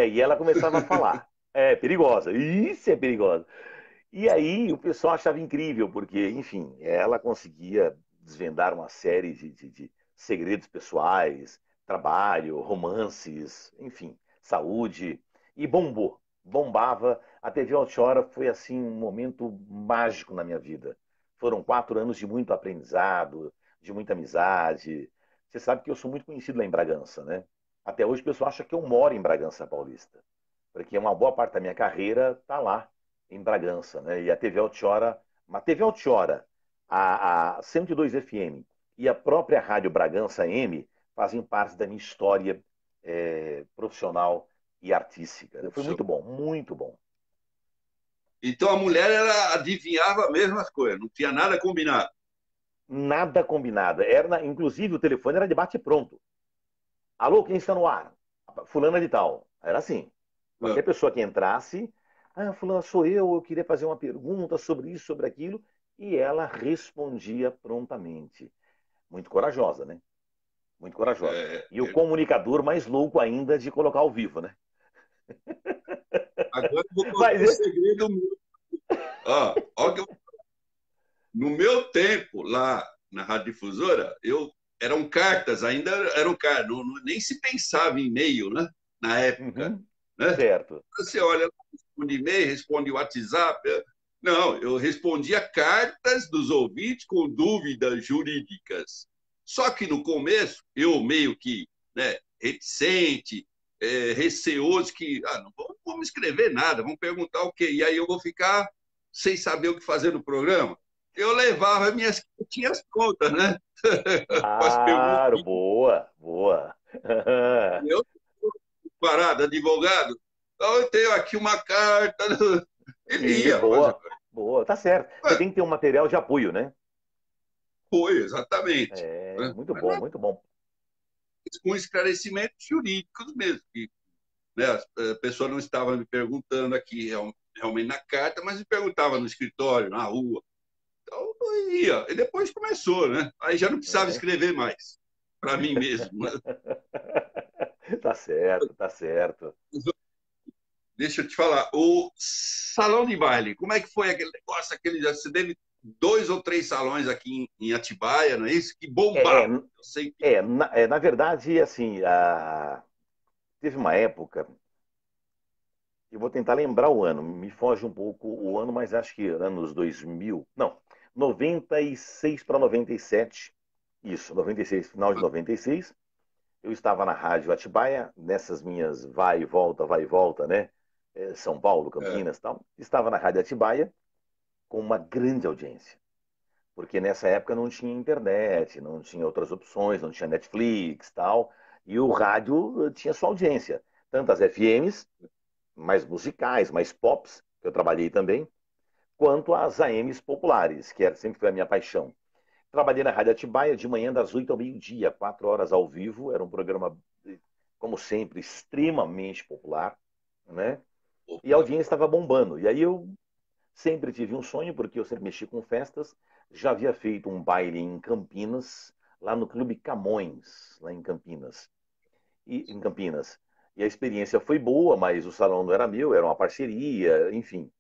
e ela começava a falar. É perigosa, isso é perigosa. E aí o pessoal achava incrível, porque, enfim, ela conseguia desvendar uma série de segredos pessoais, trabalho, romances, enfim, saúde, e bombou, bombava. A TV Altiora foi, assim, um momento mágico na minha vida. Foram 4 anos de muito aprendizado, de muita amizade. Você sabe que eu sou muito conhecido lá em Bragança, né? Até hoje o pessoal acha que eu moro em Bragança Paulista, porque uma boa parte da minha carreira está lá em Bragança, né? E a TV Altiora, a TV Altiora, a 102 FM e a própria Rádio Bragança M fazem parte da minha história profissional e artística. Né? Foi muito bom, muito bom. Então a mulher ela adivinhava mesmo as coisas, não tinha nada combinado. Nada combinado. Inclusive o telefone era de bate pronto. Alô, quem está no ar? fulana de tal. Era assim. Ah, Qualquer pessoa que entrasse, fulana sou eu queria fazer uma pergunta sobre isso, sobre aquilo, e ela respondia prontamente. Muito corajosa, né? Muito corajosa. é, E o comunicador mais louco ainda de colocar ao vivo, né? agora eu vou contar Mas, um segredo meu. Ó, no meu tempo, lá na Rádio Difusora, eram cartas, ainda eram cartas, nem se pensava em e-mail, né? Na época. uhum, Né? certo. Você olha, responde e-mail, responde WhatsApp. Não, eu respondia cartas dos ouvintes com dúvidas jurídicas. Só que no começo, eu meio que, né, reticente, receoso, que não vamos escrever nada, vamos perguntar o quê? E aí eu vou ficar sem saber o que fazer no programa. Eu levava minhas cartinhas prontas, né? Com as Claro, perguntinhas. boa, boa. Eu, parado, advogado, eu tenho aqui uma carta. Ele E ia, mas boa, boa, tá certo. Você tem que ter um material de apoio, né? foi, exatamente. É, Né? muito Mas bom, muito bom. com esclarecimentos jurídicos mesmo. Que, né, a pessoa não estava me perguntando aqui realmente na carta, mas me perguntava no escritório, na rua. Então, eu ia. E depois começou, né? Aí já não precisava É. escrever mais, para mim mesmo. Né? Tá certo, tá certo. Deixa eu te falar, o salão de baile, como é que foi aquele negócio? Você teve 2 ou 3 salões aqui em Atibaia, não é isso? Que É, é, bombavam. Eu sei que. na verdade, assim, teve uma época, eu vou tentar lembrar o ano, me foge um pouco o ano, mas acho que anos 2000, não, 96 para 97, isso, 96, final de 96, eu estava na Rádio Atibaia, nessas minhas vai e volta, né? São Paulo, É, Campinas e tal. Estava na Rádio Atibaia com uma grande audiência. Porque nessa época não tinha internet, não tinha outras opções, não tinha Netflix e tal. E o rádio tinha sua audiência. Tanto as FMs, mais musicais, mais pops, que eu trabalhei também, quanto as AMs populares, que sempre foi a minha paixão. Trabalhei na Rádio Atibaia de manhã das 8 ao meio-dia, 4 horas ao vivo. Era um programa, como sempre, extremamente popular, né? E a opa, audiência estava bombando. E aí eu sempre tive um sonho, porque eu sempre mexi com festas. Já havia feito um baile em Campinas, lá no Clube Camões, lá em Campinas. Em Campinas. E a experiência foi boa, mas o salão não era meu, era uma parceria, enfim.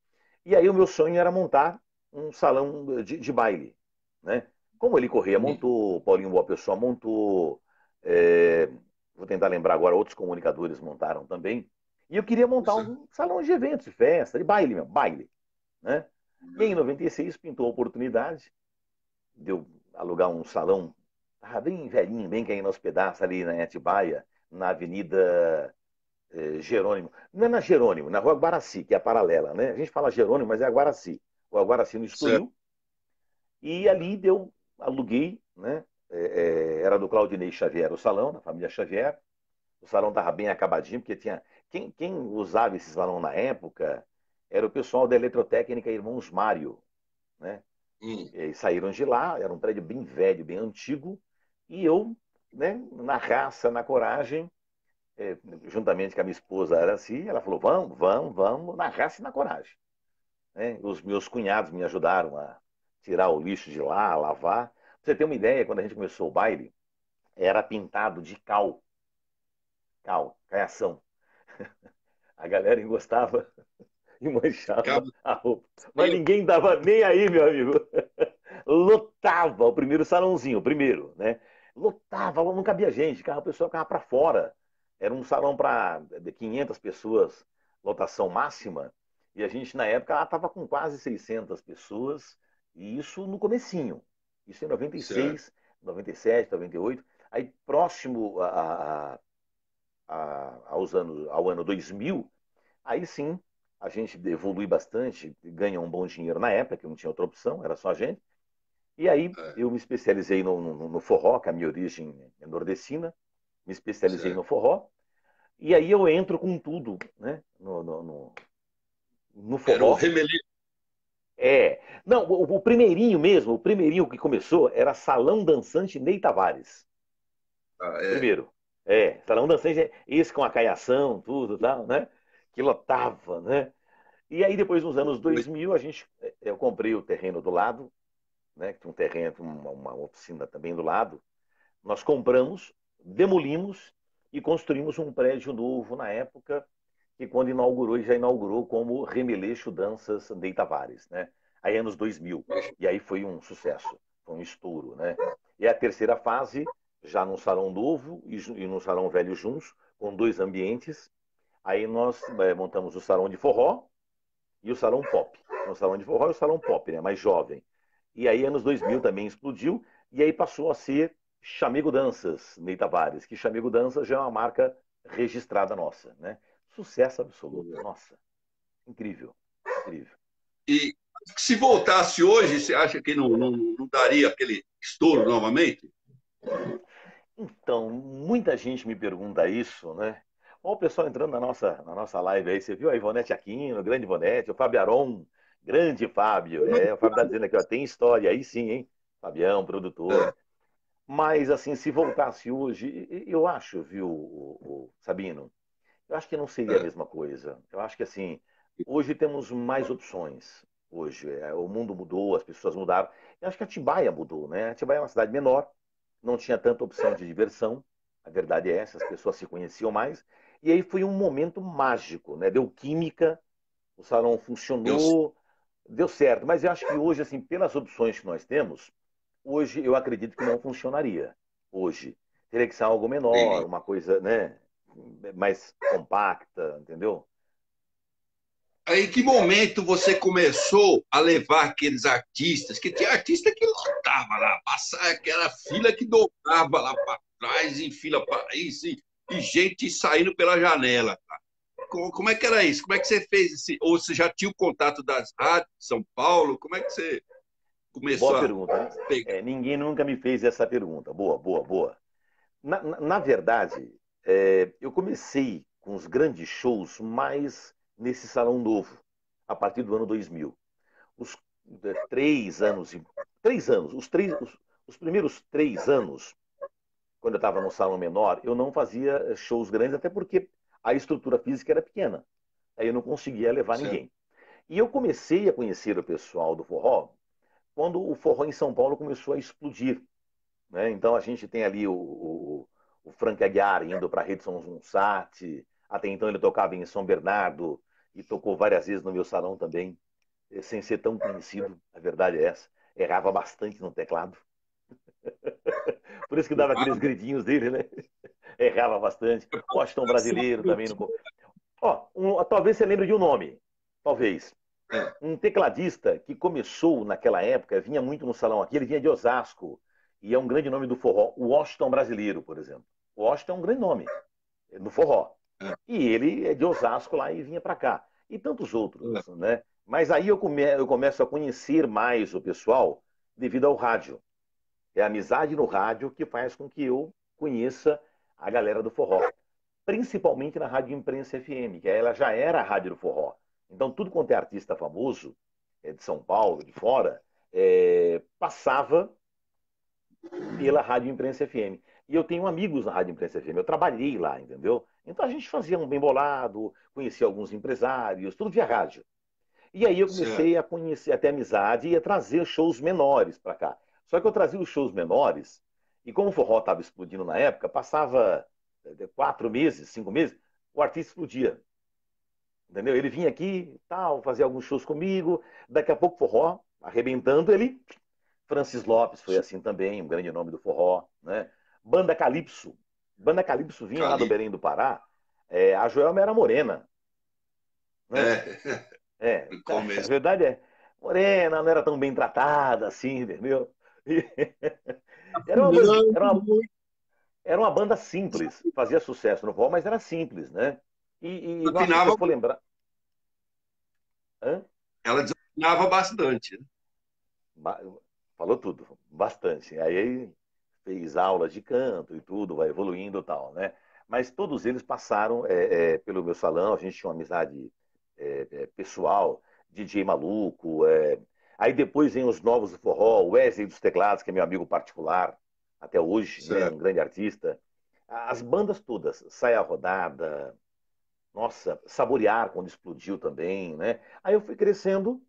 E aí o meu sonho era montar um salão de baile, né? Como ele Correia uhum, montou, Paulinho Boa Pessoa montou, é, vou tentar lembrar agora, outros comunicadores montaram também. E eu queria montar isso, um salão de eventos, de festa, de baile mesmo, baile, né? E aí, em 96 pintou a oportunidade de eu alugar um salão, tava bem velhinho, bem caindo aos pedaços ali na Atibaia, na Avenida Jerônimo. Não é na Jerônimo, na Rua Guaraci, que é a paralela, né? A gente fala Jerônimo, mas é a Guaraci. Rua Guaraci no certo. Estoril. E ali deu, aluguei, né? Era do Claudinei Xavier, o salão, da família Xavier. O salão estava bem acabadinho, porque tinha. Quem usava esse salão na época era o pessoal da Eletrotécnica Irmãos Mário, né? Hum, E saíram de lá, era um prédio bem velho, bem antigo, e eu, né, na raça, na coragem, juntamente com a minha esposa Araci, ela falou: vamos, vamos, vamos, na raça e na coragem. Né? Os meus cunhados me ajudaram a tirar o lixo de lá, a lavar. Pra você ter uma ideia, quando a gente começou o baile, era pintado de caiação. A galera encostava e manchava ficava a roupa. Mas tempo, ninguém dava nem aí, meu amigo. Lotava o primeiro salãozinho, o primeiro, né? Lotava, não cabia gente, o pessoal ficava para fora. Era um salão para 500 pessoas, lotação máxima, e a gente, na época, estava com quase 600 pessoas, e isso no comecinho. Isso em certo. 96, 97, 98. Aí, próximo ao ano 2000, aí sim, a gente evolui bastante, ganha um bom dinheiro na época, que não tinha outra opção, era só a gente. E aí É, eu me especializei no forró, que a minha origem é nordestina, me especializei no certo. forró, e aí eu entro com tudo, né? No Era o forró. Remelê. Não, o primeirinho mesmo, o primeirinho que começou era Salão Dançante Ney Tavares. Ah, O é. primeiro. Salão dançante, esse com a caiação, tudo, tal, né? Que lotava, né? E aí, depois, nos anos 2000, eu comprei o terreno do lado, né? Que tinha um terreno, uma oficina também do lado. Nós compramos, demolimos e construímos um prédio novo na época, que quando inaugurou, já inaugurou como Remeleixo Danças Ney Tavares, né? Aí, anos 2000. E aí foi um sucesso, foi um estouro, né? E a terceira fase, já num salão novo e num salão velho juntos, com dois ambientes. Aí nós montamos o salão de forró e o salão pop. O salão de forró e o salão pop, né? Mais jovem. E aí, anos 2000 também explodiu, e aí passou a ser Chamego Danças, Ney Tavares, que Chamego Danças já é uma marca registrada nossa, né? Sucesso absoluto, nossa, incrível, incrível. E se voltasse hoje, você acha que não daria aquele estouro novamente? Então, muita gente me pergunta isso, né? Ó, o pessoal entrando na nossa live aí, você viu a Ivonete Aquino, grande Ivonete, o Fábio Aron, grande Fábio. O Fábio tá dizendo aqui, ó, tem história aí sim, hein? Fabião, produtor. Mas, assim, se voltasse hoje, eu acho, viu, Sabino, eu acho que não seria a mesma coisa. Eu acho que, assim, hoje temos mais opções. Hoje, o mundo mudou, as pessoas mudaram. Eu acho que Atibaia mudou, né? Atibaia é uma cidade menor, não tinha tanta opção de diversão. A verdade é essa, as pessoas se conheciam mais. E aí foi um momento mágico, né? Deu química, o salão Eu funcionou, deu certo. Mas eu acho que hoje, assim, pelas opções que nós temos, hoje eu acredito que não funcionaria. Hoje. Teria que ser algo menor, sei. uma coisa, né? Mais compacta, entendeu? Aí, em que momento você começou a levar aqueles artistas? Que tinha artista que lotava lá, passava aquela fila que dobrava lá para trás, em fila para isso, e gente saindo pela janela. Como é que era isso? Como é que você fez esse? Ou você já tinha o contato das rádios de São Paulo? Como é que você Boa começou a pergunta. pegar? Ninguém nunca me fez essa pergunta. Boa, boa, boa. Na verdade, eu comecei com os grandes shows mais nesse salão novo, a partir do ano 2000. Os 3 anos, 3 anos, os primeiros 3 anos, quando eu estava no salão menor, eu não fazia shows grandes, até porque a estrutura física era pequena. Aí eu não conseguia levar Certo, ninguém. E eu comecei a conhecer o pessoal do forró quando o forró em São Paulo começou a explodir, né? Então a gente tem ali o Frank Aguiar indo para a Rede São Sat. Até então ele tocava em São Bernardo e tocou várias vezes no meu salão também, sem ser tão conhecido, a verdade é essa. Errava bastante no teclado. Por isso que dava aqueles gridinhos dele, né? Errava bastante. Washington Brasileiro também. No... talvez você lembre de um nome. Talvez. Um tecladista que começou naquela época, vinha muito no salão aqui, ele vinha de Osasco, e é um grande nome do forró, o Washington Brasileiro, por exemplo. O Washington é um grande nome no forró. E ele é de Osasco lá e vinha para cá. E tantos outros, né? Mas aí eu começo a conhecer mais o pessoal devido ao rádio. É a amizade no rádio que faz com que eu conheça a galera do forró. Principalmente na Rádio Imprensa FM, que ela já era a rádio do forró. Então, tudo quanto é artista famoso, de São Paulo, de fora, passava pela Rádio Imprensa FM. E eu tenho amigos na Rádio Imprensa FM, eu trabalhei lá, entendeu? Então a gente fazia um bem bolado, conhecia alguns empresários, tudo via rádio. E aí eu certo. comecei a conhecer, até amizade, e a trazer shows menores para cá. Só que eu trazia os shows menores, e como o forró estava explodindo na época, passava 4 meses, 5 meses, o artista explodia. Entendeu? Ele vinha aqui, tal, fazia alguns shows comigo, daqui a pouco forró, arrebentando ele. Francis Lopes foi assim também, um grande nome do forró, né? Banda Calypso. Banda Calypso vinha lá do Cali. Belém do Pará, a Joelma era morena, né? É, no A começo. verdade é, morena, não era tão bem tratada assim, entendeu? E era uma banda, Não, era uma banda simples, fazia sucesso no forró, mas era simples, né? Nossa, se eu desafinava, for lembrar. Hã? ela desafinava bastante. Né? Ba- Falou tudo, bastante. Aí fez aulas de canto e tudo, vai evoluindo e tal, né? Mas todos eles passaram pelo meu salão, a gente tinha uma amizade pessoal, DJ Maluco. Aí depois vem os novos do forró, o Wesley dos Teclados, que é meu amigo particular até hoje, né? Um Certo. grande artista. as bandas todas, Saia Rodada, nossa, Saborear quando explodiu também, né? Aí eu fui crescendo,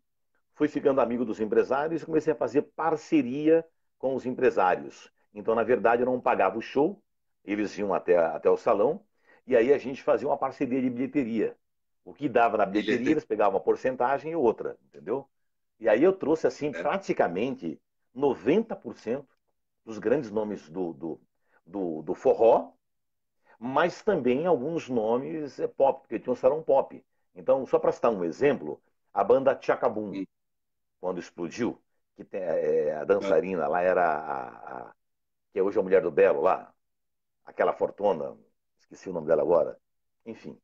fui ficando amigo dos empresários e comecei a fazer parceria com os empresários. Então, na verdade, eu não pagava o show, eles iam até o salão, e aí a gente fazia uma parceria de bilheteria. O que dava na bilheteria, Bilheteria, eles pegavam uma porcentagem e outra, entendeu? E aí eu trouxe, assim, né? praticamente 90% dos grandes nomes do forró, mas também alguns nomes pop, porque tinha um salão pop. Então, só para citar um exemplo, a banda Tchacabum, Hum, quando explodiu, que tem, a dançarina lá era que é hoje a mulher do Belo lá, aquela fortuna, esqueci o nome dela agora. Enfim,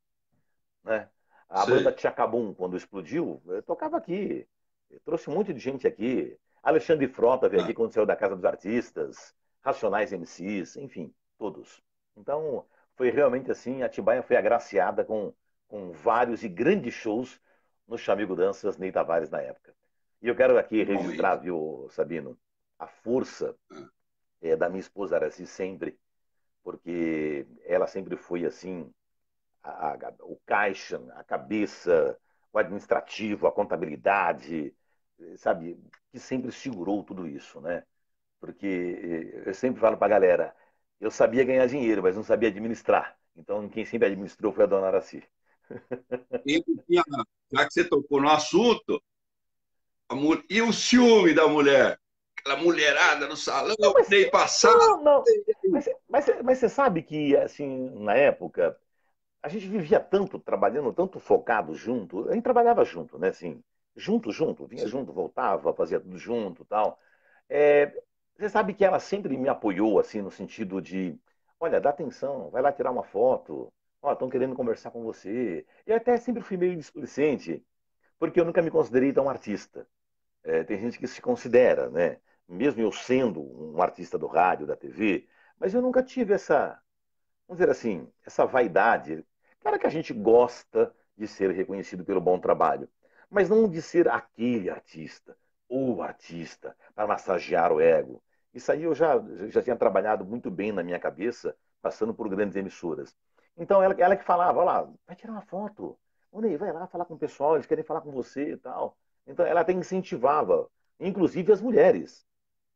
né? A banda sei. Tchacabum, quando explodiu, eu tocava aqui. Eu trouxe um monte de gente aqui. Alexandre Frota veio aqui Ah, quando saiu da Casa dos Artistas, Racionais MCs, enfim, todos. Então, foi realmente assim, Atibaia foi agraciada com vários e grandes shows no Chamigo Danças Ney Tavares na época. E eu quero aqui que bom registrar, isso. viu, Sabino, a força Ah, da minha esposa Araci sempre, porque ela sempre foi assim, o caixa, a cabeça, o administrativo, a contabilidade, sabe, que sempre segurou tudo isso, né? Porque eu sempre falo para a galera, eu sabia ganhar dinheiro, mas não sabia administrar. Então, quem sempre administrou foi a dona Araci. e já que você tocou no assunto, e o ciúme da mulher? Aquela mulherada no salão, Não, mas, nem passar. não, não. Mas você sabe que, assim, na época, a gente vivia tanto, trabalhando, tanto focado junto, a gente trabalhava junto, né? Assim, junto, vinha junto, voltava, fazia tudo junto, tal. É, você sabe que ela sempre me apoiou, assim, no sentido de, olha, dá atenção, vai lá tirar uma foto, ó, estão querendo conversar com você. E até sempre fui meio displicente, porque eu nunca me considerei tão artista. Tem gente que se considera, né? Mesmo eu sendo um artista do rádio, da TV, mas eu nunca tive essa, vamos dizer assim, essa vaidade. Claro que a gente gosta de ser reconhecido pelo bom trabalho, mas não de ser aquele artista, ou artista, para massagear o ego. Isso aí eu já tinha trabalhado muito bem na minha cabeça, passando por grandes emissoras. Então ela que falava, olha lá, vai tirar uma foto. Ô Ney, vai lá falar com o pessoal, eles querem falar com você e tal. Então ela até incentivava, inclusive as mulheres,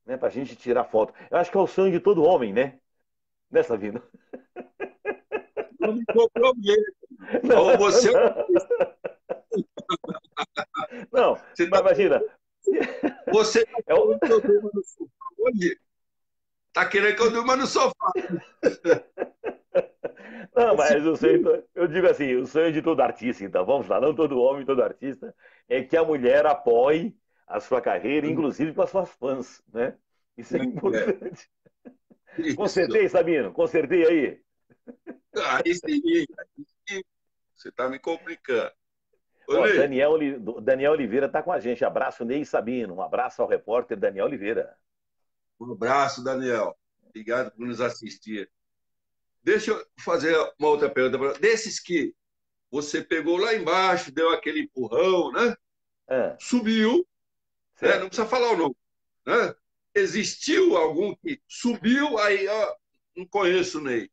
né, para a gente tirar foto. Eu acho que é o sonho de todo homem, né? Nessa vida. Não me comprometo. Não, Ou você, não, você mas está imagina. você tá É o- querendo que eu durma no sofá hoje? Tá querendo que eu durma no sofá. Não, Esse mas o sonho, eu digo assim, o sonho de todo artista, então, vamos lá, não todo homem, todo artista, é que a mulher apoie a sua carreira, inclusive com as suas fãs, né? Isso é é, importante. isso. Consertei, Sabino? Consertei aí? Aí sim, aí sim. Você está me complicando. Ô, Ó, Ney, Daniel Oliveira está com a gente. Abraço, Ney Sabino. Um abraço ao repórter Daniel Oliveira. um abraço, Daniel. Obrigado por nos assistir. Deixa eu fazer uma outra pergunta. Desses que você pegou lá embaixo, deu aquele empurrão, né? Ah, Subiu, né? Não certo. precisa falar o nome, né? Existiu algum que subiu, aí, ó, não conheço, Ney.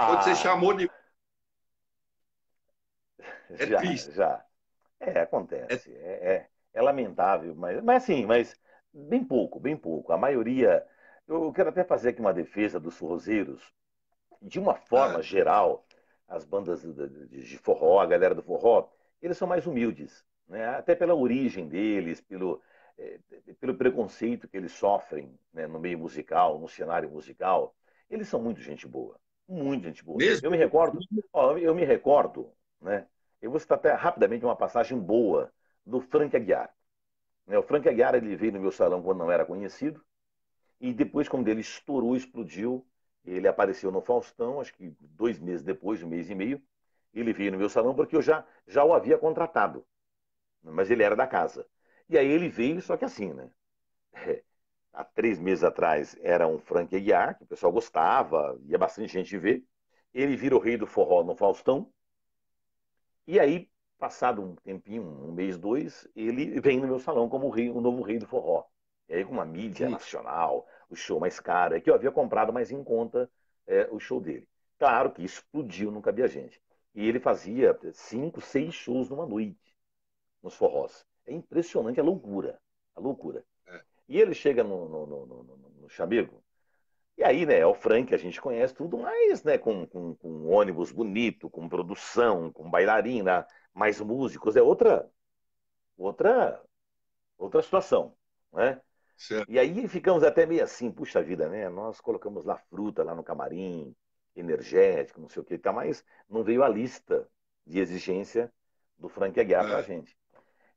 Quando você chamou de. Ah, É já, triste. já. É... Acontece. É lamentável, mas assim, mas bem pouco, bem pouco. A maioria. Eu quero até fazer aqui uma defesa dos forrozeiros. De uma forma Ah, geral, as bandas de forró, a galera do forró, eles são mais humildes, né? Até pela origem deles, eh, pelo preconceito que eles sofrem, né, no meio musical, no cenário musical. Eles são muito gente boa, muito gente boa. mesmo, Eu me recordo, né? Eu vou citar até rapidamente uma passagem boa do Frank Aguiar, né? O Frank Aguiar ele veio no meu salão quando não era conhecido e depois, quando ele estourou, explodiu, ele apareceu no Faustão, acho que 2 meses depois, 1 mês e meio, ele veio no meu salão porque eu já o havia contratado, mas ele era da casa. E aí ele veio, só que assim, né? Há 3 meses atrás era um Frank Aguiar, que o pessoal gostava, ia bastante gente ver. Ele vira o rei do forró no Faustão, e aí, passado um tempinho, 1 mês, dois, ele vem no meu salão como o novo rei do forró. E aí, com uma mídia nacional, o show mais caro, é que eu havia comprado mais em conta o show dele. Claro que explodiu, não cabia gente. E ele fazia 5, 6 shows numa noite nos forrós. É impressionante a loucura, a loucura. É, E ele chega no Chamego, e aí, né, é o Frank, a gente conhece tudo, mas, né, com um ônibus bonito, com produção, com bailarina, mais músicos, é outra, outra situação, né? certo. E aí ficamos até meio assim, puxa vida, né? Nós colocamos lá fruta lá no camarim, energético, não sei o que, tá, mas não veio a lista de exigência do Frank Aguiar pra É, gente.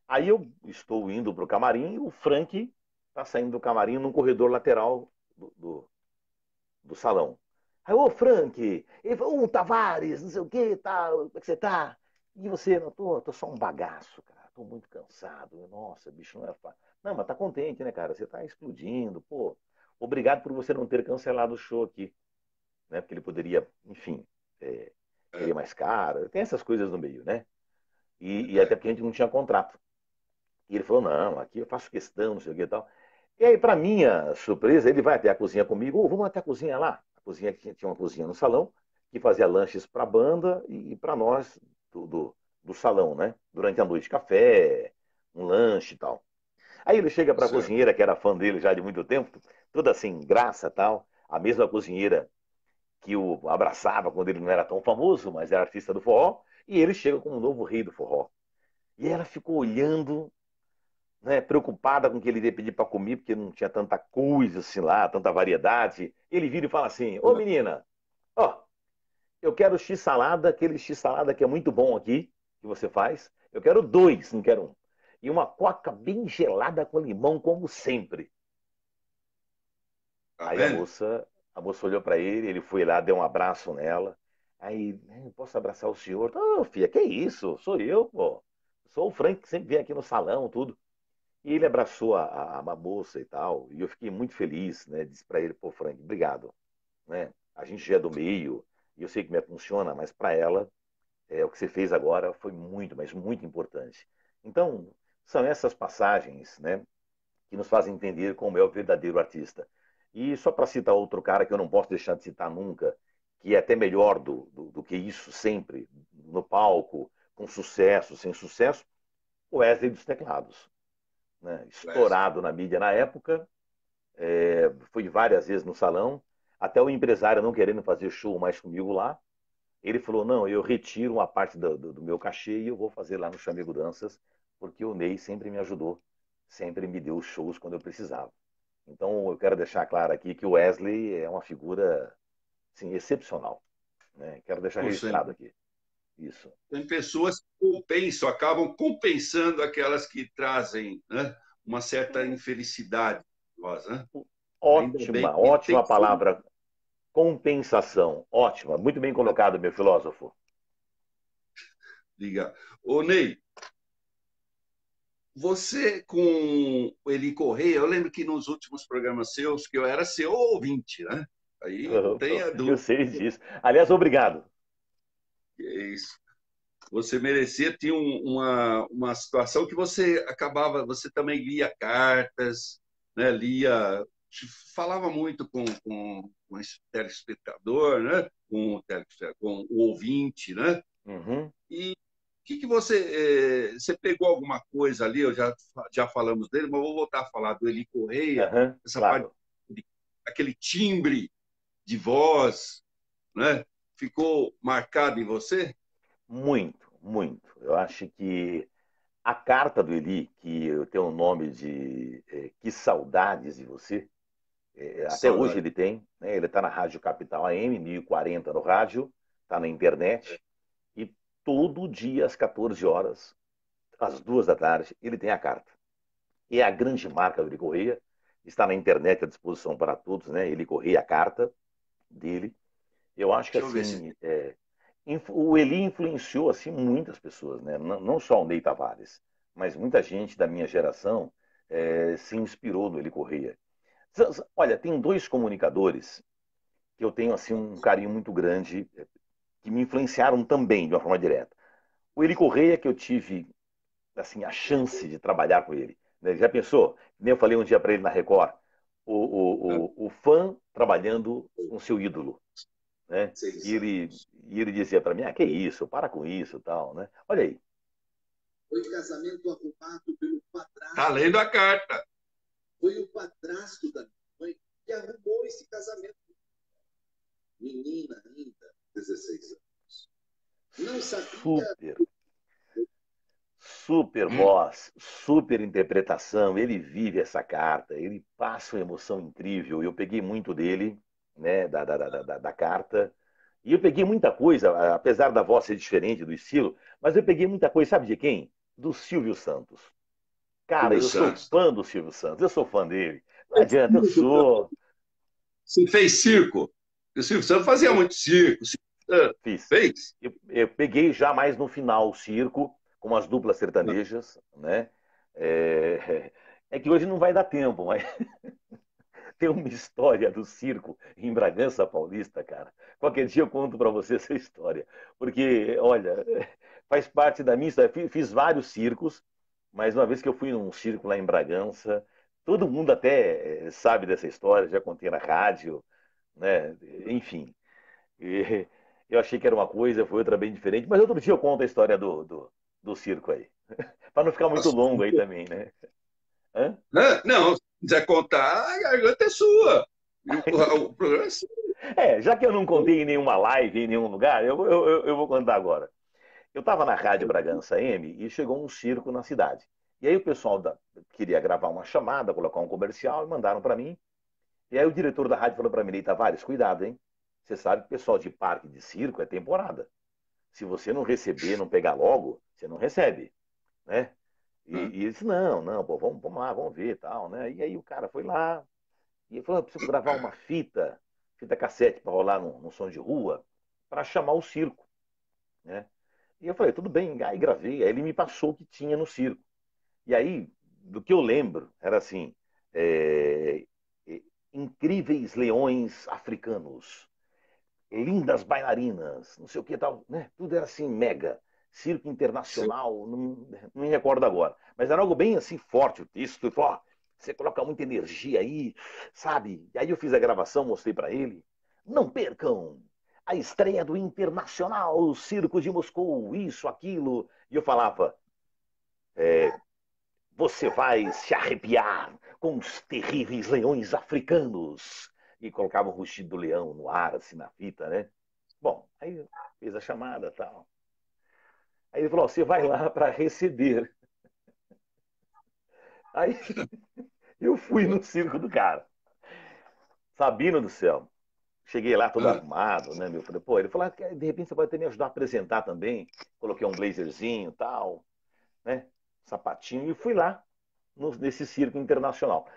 Aí eu estou indo pro camarim e o Frank tá saindo do camarim num corredor lateral do salão. Aí, ô Frank, ele falou, Tavares, não sei o que, tá, como é que você tá? E você, não, tô só um bagaço, cara, tô muito cansado. Nossa, bicho, não é fácil. Não, mas tá contente, né, cara? Você tá explodindo, pô. Obrigado por você não ter cancelado o show aqui, né? Porque ele poderia, enfim, é, é, querer mais caro. Tem essas coisas no meio, né? E até é. porque a gente não tinha contrato. E ele falou, não, aqui eu faço questão, não sei o que e tal. E aí, para minha surpresa, ele vai até a cozinha comigo. Ô, vamos até a cozinha lá. A cozinha que tinha uma cozinha no salão, que fazia lanches para a banda e para nós do salão, né? Durante a noite, café, um lanche e tal. Aí ele chega para a Certo. cozinheira, que era fã dele já de muito tempo, toda assim, graça tal. A mesma cozinheira que o abraçava quando ele não era tão famoso, mas era artista do forró. E ele chega como o novo rei do forró. E ela ficou olhando, né, preocupada com o que ele ia pedir para comer, porque não tinha tanta coisa assim lá, tanta variedade. Ele vira e fala assim: Ô menina, ó, eu quero x-salada, aquele x-salada que é muito bom aqui, que você faz. Eu quero dois, não quero um. E uma coca bem gelada com limão, como sempre. Tá Aí vendo? a moça olhou para ele, ele foi lá, deu um abraço nela. Aí, posso abraçar o senhor? Ô, filha, que isso? Sou eu, pô. Sou o Frank que sempre vem aqui no salão, tudo. E ele abraçou a moça e tal, e eu fiquei muito feliz, né? Disse para ele, pô, Frank, obrigado, né? A gente já é do meio, e eu sei como é que funciona, mas para ela, o que você fez agora foi muito, mas muito importante. Então, são essas passagens, né, que nos fazem entender como é o verdadeiro artista. E só para citar outro cara que eu não posso deixar de citar nunca, que é até melhor do que isso sempre, no palco, com sucesso, sem sucesso, o Wesley dos Teclados, né? Wesley. Estourado na mídia na época, fui várias vezes no salão, até o empresário não querendo fazer show mais comigo lá, ele falou, não, eu retiro uma parte do meu cachê e eu vou fazer lá no Chamego Danças, porque o Ney sempre me ajudou, sempre me deu shows quando eu precisava. Então, eu quero deixar claro aqui que o Wesley é uma figura, assim, excepcional, né? Quero deixar registrado aqui. Isso. Tem pessoas que compensam, acabam compensando aquelas que trazem, né, uma certa infelicidade. Nós, né? Ainda bem Ótima, que tem ótima palavra. Compensação. Ótima. Muito bem colocado, meu filósofo. ligar. Ô, Ney, você com o Eli Correia, eu lembro que nos últimos programas seus, que eu era seu ouvinte, né? Aí não tenha Eu dúvida sei disso. Aliás, obrigado. que é isso. Você merecia ter uma situação que você acabava, você também lia cartas, né? Lia, falava muito com esse telespectador, né? Com o ouvinte, né? Uhum. E o que você, você pegou alguma coisa ali? Já falamos dele, mas vou voltar a falar do Eli Correia, Uhum. essa parte, Claro. aquele timbre de voz, né? Ficou marcado em você? Muito, muito. Eu acho que a carta do Eli, que eu tenho o nome de Que Saudades de Você, até hoje Saudade. ele tem, né? Ele está na Rádio Capital AM, 1040 no rádio, está na internet, e todo dia às 14 horas, às 2 da tarde, ele tem a carta. E é a grande marca do Eli Correia, está na internet à disposição para todos, né? Eli Correia, a carta dele. Eu acho que Deixa eu ver se. assim, o Eli influenciou assim muitas pessoas, né? Não só o Ney Tavares, mas muita gente da minha geração se inspirou no Eli Correia. Olha, tem dois comunicadores que eu tenho assim um carinho muito grande, que me influenciaram também de uma forma direta. O Eli Correia, que eu tive assim a chance de trabalhar com ele, né? Já pensou? Nem eu falei um dia para ele na Record, o fã trabalhando com seu ídolo. né? Seis E ele, anos. e ele dizia para mim, que isso, para com isso, tal, né? Olha aí. Foi casamento arrumado pelo Tá padrasto. lendo a carta. Foi o padrasto da minha mãe que arrumou esse casamento. Menina ainda, 16 anos. Não sabia. Super, super Hum, voz, super interpretação. Ele vive essa carta, ele passa uma emoção incrível. Eu peguei muito dele, né, da carta. E eu peguei muita coisa, apesar da voz ser diferente do estilo, mas eu peguei muita coisa, sabe de quem? Do Silvio Santos. Cara, Silvio eu sou Santos. fã do Silvio Santos, eu sou fã dele. Não adianta, eu sou. Você fez circo? O Silvio Santos fazia Eu muito circo. O Silvio Santos fiz. fez? Eu peguei já mais no final o circo, com as duplas sertanejas, né? É, é que hoje não vai dar tempo, mas tem uma história do circo em Bragança Paulista, cara. Qualquer dia eu conto para você essa história. Porque, olha, faz parte da minha história. Fiz vários circos, mas uma vez que eu fui num circo lá em Bragança, todo mundo até sabe dessa história, já contei na rádio, né? Enfim. E eu achei que era uma coisa, foi outra bem diferente. Mas outro dia eu conto a história do circo aí. Para não ficar muito longo aí também, né? Hã? Não, se quiser contar, a garganta é sua. E o programa é seu. Já que eu não contei em nenhuma live, em nenhum lugar, eu vou contar agora. Eu estava na Rádio Bragança M e chegou um circo na cidade. E aí o pessoal queria gravar uma chamada, colocar um comercial e mandaram para mim. E aí o diretor da rádio falou para mim, Ney Tavares, cuidado, hein? Você sabe que o pessoal de parque de circo é temporada. Se você não receber, não pegar logo, você não recebe, né? E ele disse, não, não, pô, vamos lá, vamos ver e tal, né? E aí o cara foi lá e falou, eu preciso gravar uma fita cassete para rolar no som de rua, para chamar o circo, né? E eu falei, tudo bem, aí gravei. Aí ele me passou o que tinha no circo. E aí, do que eu lembro, era assim, é, é, incríveis leões africanos, lindas bailarinas, não sei o que tal, né? Tudo era assim, mega. Circo internacional, não me recordo agora. Mas era algo bem assim, forte o texto. Ó, você coloca muita energia aí, sabe? E aí eu fiz a gravação, mostrei para ele. Não percam a estreia do Internacional Circo de Moscou, isso, aquilo. E eu falava, você vai se arrepiar com os terríveis leões africanos. E colocava o rugido do leão no ar, assim, na fita, né? Bom, aí fez a chamada e tal. Aí ele falou: você vai lá para receber. Aí eu fui no circo do cara. Sabino do céu. Cheguei lá todo Ah, arrumado, né, meu? Falei, pô, ele falou: de repente você pode até me ajudar a apresentar também. Coloquei um blazerzinho e tal, né? Sapatinho, e fui lá nesse circo internacional.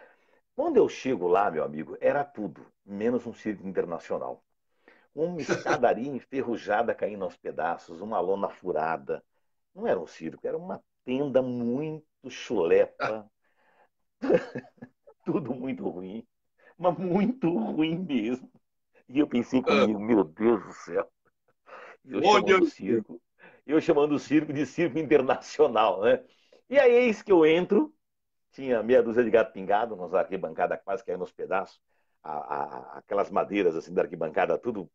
Quando eu chego lá, meu amigo, era tudo, menos um circo internacional. Uma escadaria enferrujada caindo aos pedaços, uma lona furada. Não era um circo, era uma tenda muito chulepa, tudo muito ruim, mas muito ruim mesmo. E eu pensei ah, comigo, meu Deus do céu, eu onde eu chamando o circo, eu chamando o circo de circo internacional, né? E aí eis que eu entro, tinha meia dúzia de gato pingado, nas arquibancadas quase caindo aos pedaços, aquelas madeiras assim da arquibancada, tudo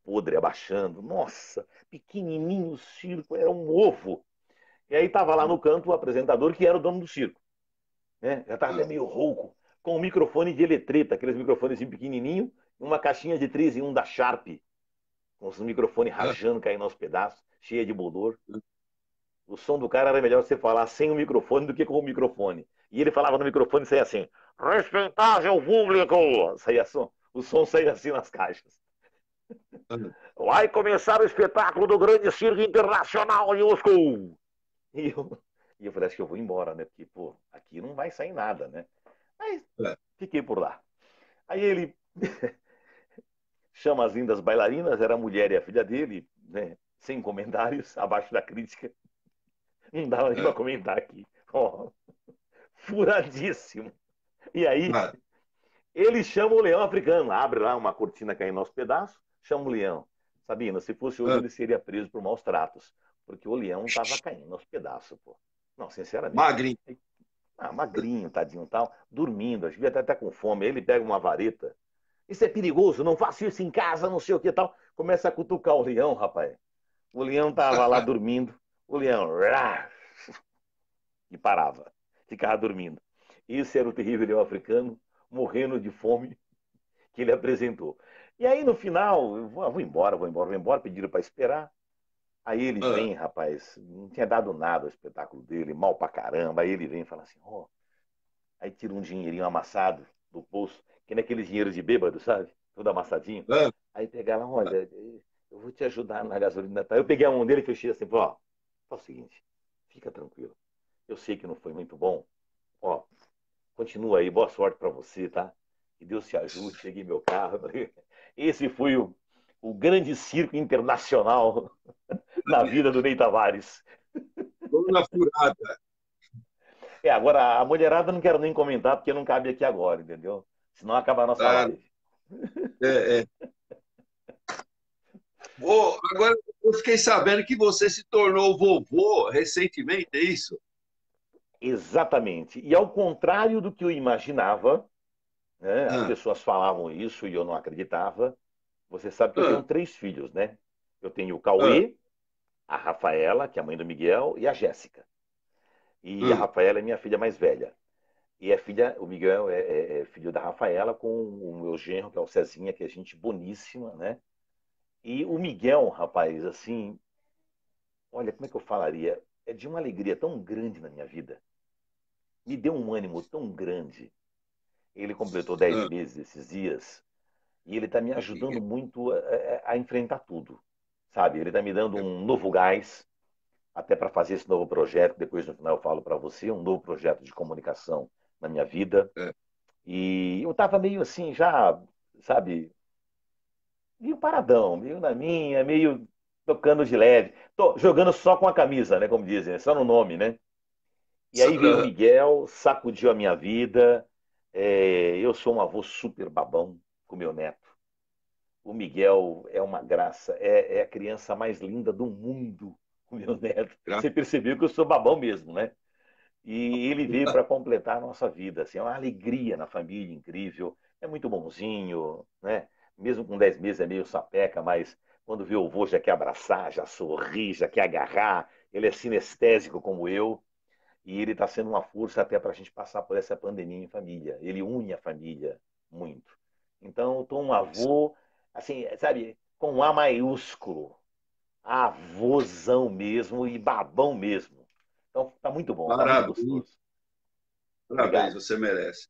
podre, abaixando. Nossa, pequenininho o circo, era um ovo. E aí tava lá no canto o apresentador, que era o dono do circo, né? Já tava até meio rouco, com um microfone de eletreta, aqueles microfones assim pequenininho, uma caixinha de 3 em 1 da Sharp, com os microfones rajando, caindo aos pedaços, cheia de bolor. O som do cara era melhor você falar sem o microfone do que com o microfone. E ele falava no microfone e saía assim: respeitável público! Saía som, o som saía assim nas caixas. Vai começar o espetáculo do Grande Circo Internacional em Moscou. E eu falei, acho que eu vou embora, né? Porque, pô, aqui não vai sair nada, né? Mas fiquei por lá. Aí ele chama as lindas bailarinas, era a mulher e a filha dele, né? Sem comentários, abaixo da crítica. Não dava nem para comentar aqui. Ó, furadíssimo. E aí, Ah, ele chama o leão africano, abre lá uma cortina caindo aos pedaços, chama o leão. Sabina, se fosse hoje ah, ele seria preso por maus tratos, porque o leão estava caindo aos pedaços, pô. Não, sinceramente. magrinho. Magrinho, tadinho tal, dormindo, acho que devia até estar com fome. Aí ele pega uma vareta, Isso é perigoso, não faça isso em casa, não sei o que e tal. Começa a cutucar o leão, rapaz. O leão tava lá dormindo. O leão, e parava. Ficava dormindo. Esse era o terrível leão africano, morrendo de fome, que ele apresentou. E aí, no final, eu vou embora, vou embora, vou embora, pediram para esperar. Aí ele Ah, vem, rapaz, não tinha dado nada o espetáculo dele, mal pra caramba. Aí ele vem e fala assim, ó, aí tira um dinheirinho amassado do bolso, que nem aqueles dinheiros de bêbado, sabe? Tudo amassadinho. ah, Aí pegar lá, olha, eu vou te ajudar na gasolina. Tá? Eu peguei a mão dele e fechei assim, ó, é o seguinte, fica tranquilo. Eu sei que não foi muito bom. Ó, continua aí, boa sorte para você, tá? Que Deus te ajude. Peguei meu carro. Esse foi o grande circo internacional na vida do Ney Tavares. Vamos na furada. Agora, a mulherada não quero nem comentar, porque não cabe aqui agora, entendeu? Senão acaba a nossa Ah, live. é. Agora, eu fiquei sabendo que você se tornou vovô recentemente, é isso? Exatamente. E ao contrário do que eu imaginava, né, as Ah, pessoas falavam isso e eu não acreditava. Você sabe que eu tenho ah, 3 filhos, né? Eu tenho o ah, Cauê, a Rafaela, que é a mãe do Miguel, e a Jéssica. E a ah. Rafaela é minha filha mais velha. E é filha, o Miguel é filho da Rafaela com o meu genro, que é o Cezinha, que é gente boníssima, né? E o Miguel, rapaz, assim, olha, como é que eu falaria? É de uma alegria tão grande na minha vida. Me deu um ânimo tão grande. Ele completou 10 Ah, meses esses dias e ele está me ajudando muito a enfrentar tudo, sabe? Ele está me dando um novo gás até para fazer esse novo projeto. Depois, no final, eu falo para você, um novo projeto de comunicação na minha vida. é. E eu estava meio assim, já, sabe, meio paradão, meio na minha, meio tocando de leve. Tô jogando só com a camisa, né? Como dizem, só no nome, né? E aí veio o Ah, Miguel, sacudiu a minha vida. Eu sou um avô super babão com meu neto. O Miguel é uma graça, é a criança mais linda do mundo, o meu neto. gra- Você percebeu que eu sou babão mesmo, né? E ele veio para completar a nossa vida. Assim, é uma alegria na família, incrível. É muito bonzinho, né? Mesmo com 10 meses é meio sapeca, mas quando vê o vô já quer abraçar, já sorri, já quer agarrar. Ele é sinestésico como eu. E ele está sendo uma força até para a gente passar por essa pandemia em família. Ele une a família muito. Então, eu estou um avô, assim, sabe, com um A maiúsculo. Avôzão mesmo e babão mesmo. Então, tá muito bom, tá muito Parabéns, gostoso. parabéns, Obrigado, você merece.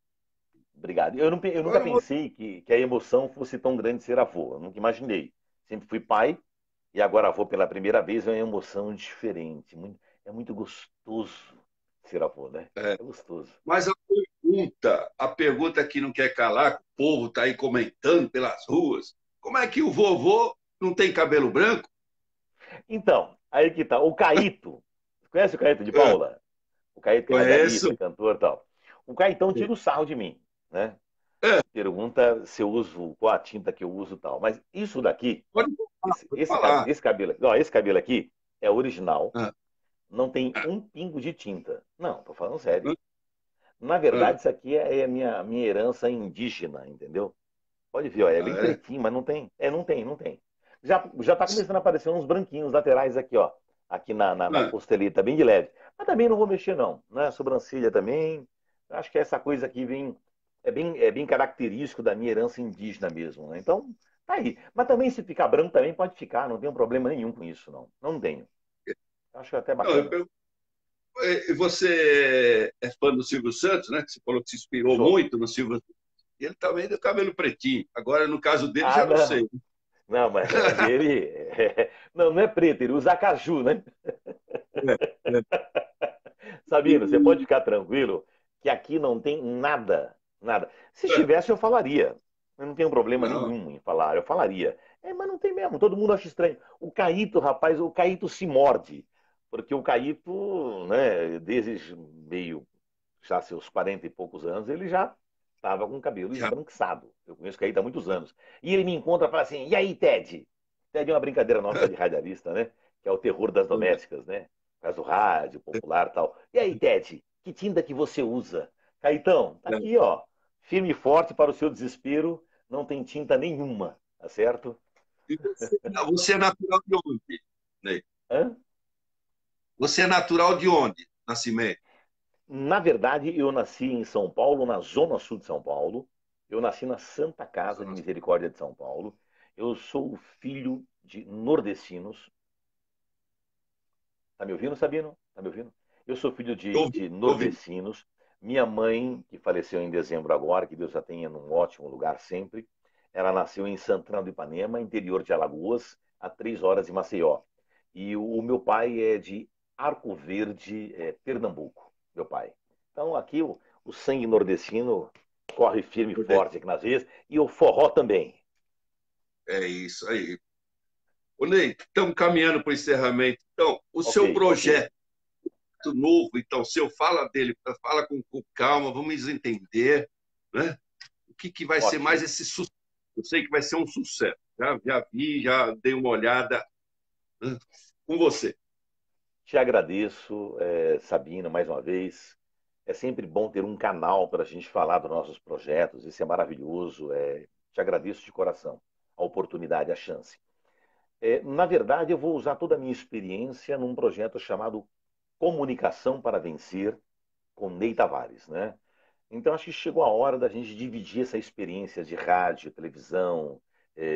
obrigado. Eu nunca Agora, pensei que a emoção fosse tão grande ser avô. Eu nunca imaginei. Sempre fui pai e agora avô pela primeira vez é uma emoção diferente. É muito gostoso ser avô, né? é, É gostoso. mas a pergunta que não quer calar, que o povo está aí comentando pelas ruas, como é que o vovô não tem cabelo branco? Então, aí que tá. O Caíto, conhece o Caíto de Ah, Paula? O Caíto que é conheço. radialista, cantor e tal. O Caetão tira o sarro de mim, né? É, Pergunta se eu uso, qual a tinta que eu uso e tal. Mas isso daqui, pode falar. esse cabelo aqui é original, Ah, não tem ah, um pingo de tinta. Não, tô falando sério. ah, Na ah. verdade, isso aqui é a minha herança indígena, entendeu? Pode ver, ó, é bem Ah, é? pretinho, mas não tem. Não tem. Já tá começando a aparecer uns branquinhos laterais aqui, ó. Aqui na Ah, costeleta, bem de leve. Mas também não vou mexer, não. Né? Sobrancelha também. Acho que essa coisa aqui vem. É bem característico da minha herança indígena mesmo, né? Então, tá aí. Mas também, se ficar branco, também pode ficar. Não tenho problema nenhum com isso, não. Não tenho. Acho até não, bacana. você é fã do Silvio Santos, né? Que você falou que se inspirou Show. muito no Silvio Santos. Ele também tem cabelo pretinho. Agora, no caso dele, Ah, já não não. sei. Não, mas o dele. Não, não é preto, ele usa caju, né? É, é. Sabino, você pode ficar tranquilo que aqui não tem nada, nada. Se tivesse, eu falaria. Eu não tenho problema Não, nenhum em falar, eu falaria. Mas não tem mesmo, todo mundo acha estranho. O Caíto, rapaz, o Caíto se morde. Porque o Caíto, né, desde meio, já seus 40 e poucos anos, ele já estava com o cabelo já. esbranquiçado. Eu conheço o Caíto há muitos anos. E ele me encontra e fala assim: e aí, Ted? Ted é uma brincadeira nossa de radialista, né? Que é o terror das domésticas, né? Por causa do rádio, popular e tal. E aí, Ted, que tinta que você usa? Caetão, tá aqui, ó. Firme e forte para o seu desespero. não tem tinta nenhuma, tá certo? E você é natural de onde, Ney? Hã? Você é natural de onde, Nascimento? Na verdade, eu nasci em São Paulo, na zona sul de São Paulo. Eu nasci na Santa Casa de Misericórdia de São Paulo. Eu sou filho de nordestinos. Tá me ouvindo, Sabino? Tá me ouvindo? Eu sou filho Estou de ouvindo. nordestinos. Minha mãe, que faleceu em dezembro agora, que Deus a tenha num ótimo lugar sempre, ela nasceu em Santana do Ipanema, interior de Alagoas, a 3 horas de Maceió. E o meu pai é de Arco Verde, Pernambuco, meu pai. Então aqui o sangue nordestino corre firme e forte aqui nas veias, e o forró também. É isso aí. Ô, Ney, estamos caminhando para o encerramento. Então, o Ok, seu ok. projeto novo, então, seu fala dele, fala com calma, vamos entender, né? O que vai ser mais Ótimo. esse sucesso? Eu sei que vai ser um sucesso. Já vi, já dei uma olhada, né? Com você. Te agradeço, Sabina, mais uma vez. É sempre bom ter um canal para a gente falar dos nossos projetos. Isso é maravilhoso. Te agradeço de coração a oportunidade, a chance. Na verdade, eu vou usar toda a minha experiência num projeto chamado Comunicação para Vencer, com Ney Tavares, né? Então, acho que chegou a hora da gente dividir essa experiência de rádio, televisão,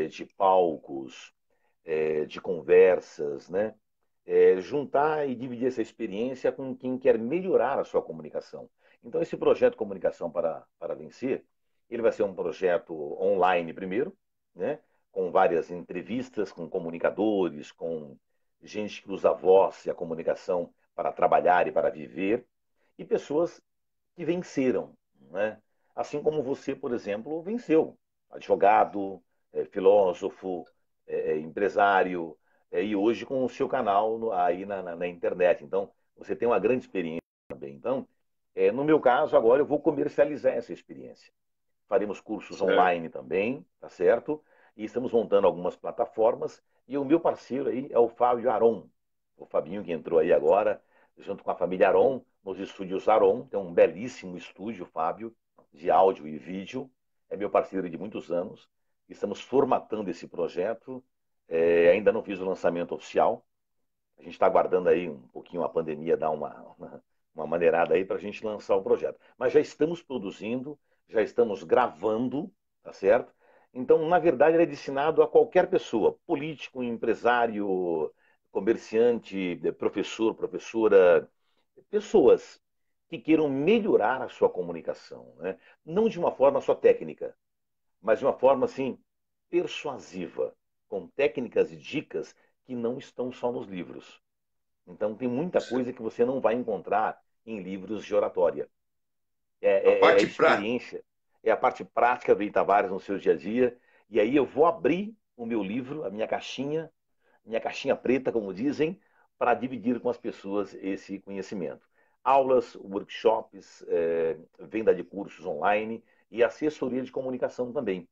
de palcos, de conversas, né? Juntar e dividir essa experiência com quem quer melhorar a sua comunicação. Então, esse projeto Comunicação para Vencer, ele vai ser um projeto online primeiro, né? Com várias entrevistas com comunicadores, com gente que usa a voz e a comunicação para trabalhar e para viver, e pessoas que venceram, né? Assim como você, por exemplo, venceu. Advogado, filósofo, empresário, e hoje com o seu canal aí na internet. Então, você tem uma grande experiência também. Então, no meu caso, agora eu vou comercializar essa experiência. Faremos cursos Certo. online também, tá certo? E estamos montando algumas plataformas. E o meu parceiro aí é o Fábio Aron, o Fabinho que entrou aí agora, junto com a família Aron, nos estúdios Aron. Tem um belíssimo estúdio, Fábio, de áudio e vídeo. É meu parceiro de muitos anos. Estamos formatando esse projeto. Ainda não fiz o lançamento oficial. A gente está aguardando aí um pouquinho a pandemia dar uma maneirada aí para a gente lançar o projeto. Mas já estamos produzindo, já estamos gravando, tá certo? Então, na verdade, ele é destinado a qualquer pessoa, político, empresário, comerciante, professor, professora, pessoas que queiram melhorar a sua comunicação, né? Não de uma forma só técnica, mas de uma forma assim persuasiva, com técnicas e dicas que não estão só nos livros. Então tem muita coisa que você não vai encontrar em livros de oratória. A É a parte prática. experiência, é a parte prática do Itavares no seu dia a dia. E aí eu vou abrir o meu livro, a minha caixinha preta, como dizem, para dividir com as pessoas esse conhecimento. Aulas, workshops, venda de cursos online e assessoria de comunicação também.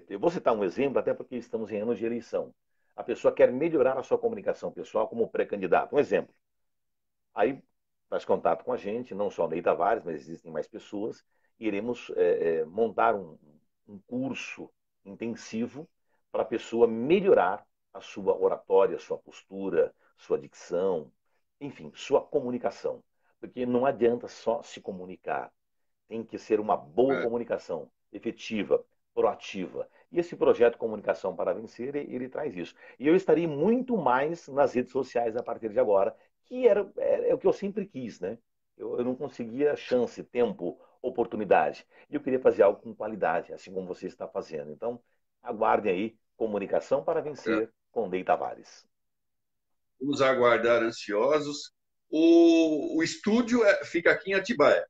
Eu vou citar um exemplo, até porque estamos em anos de eleição. A pessoa quer melhorar a sua comunicação pessoal como pré-candidato. Um exemplo. Aí faz contato com a gente, não só o Ney Tavares, mas existem mais pessoas, e iremos montar um curso intensivo para a pessoa melhorar a sua oratória, a sua postura, sua dicção, enfim, sua comunicação. Porque não adianta só se comunicar, tem que ser uma boa É. comunicação, efetiva, proativa. E esse projeto Comunicação para Vencer, ele traz isso. E eu estarei muito mais nas redes sociais a partir de agora, que é o que eu sempre quis, né? Eu não conseguia chance, tempo, oportunidade. E eu queria fazer algo com qualidade, assim como você está fazendo. Então, aguardem aí Comunicação para É. Vencer com Ney Tavares. Vamos aguardar ansiosos. O estúdio fica aqui em Atibaia.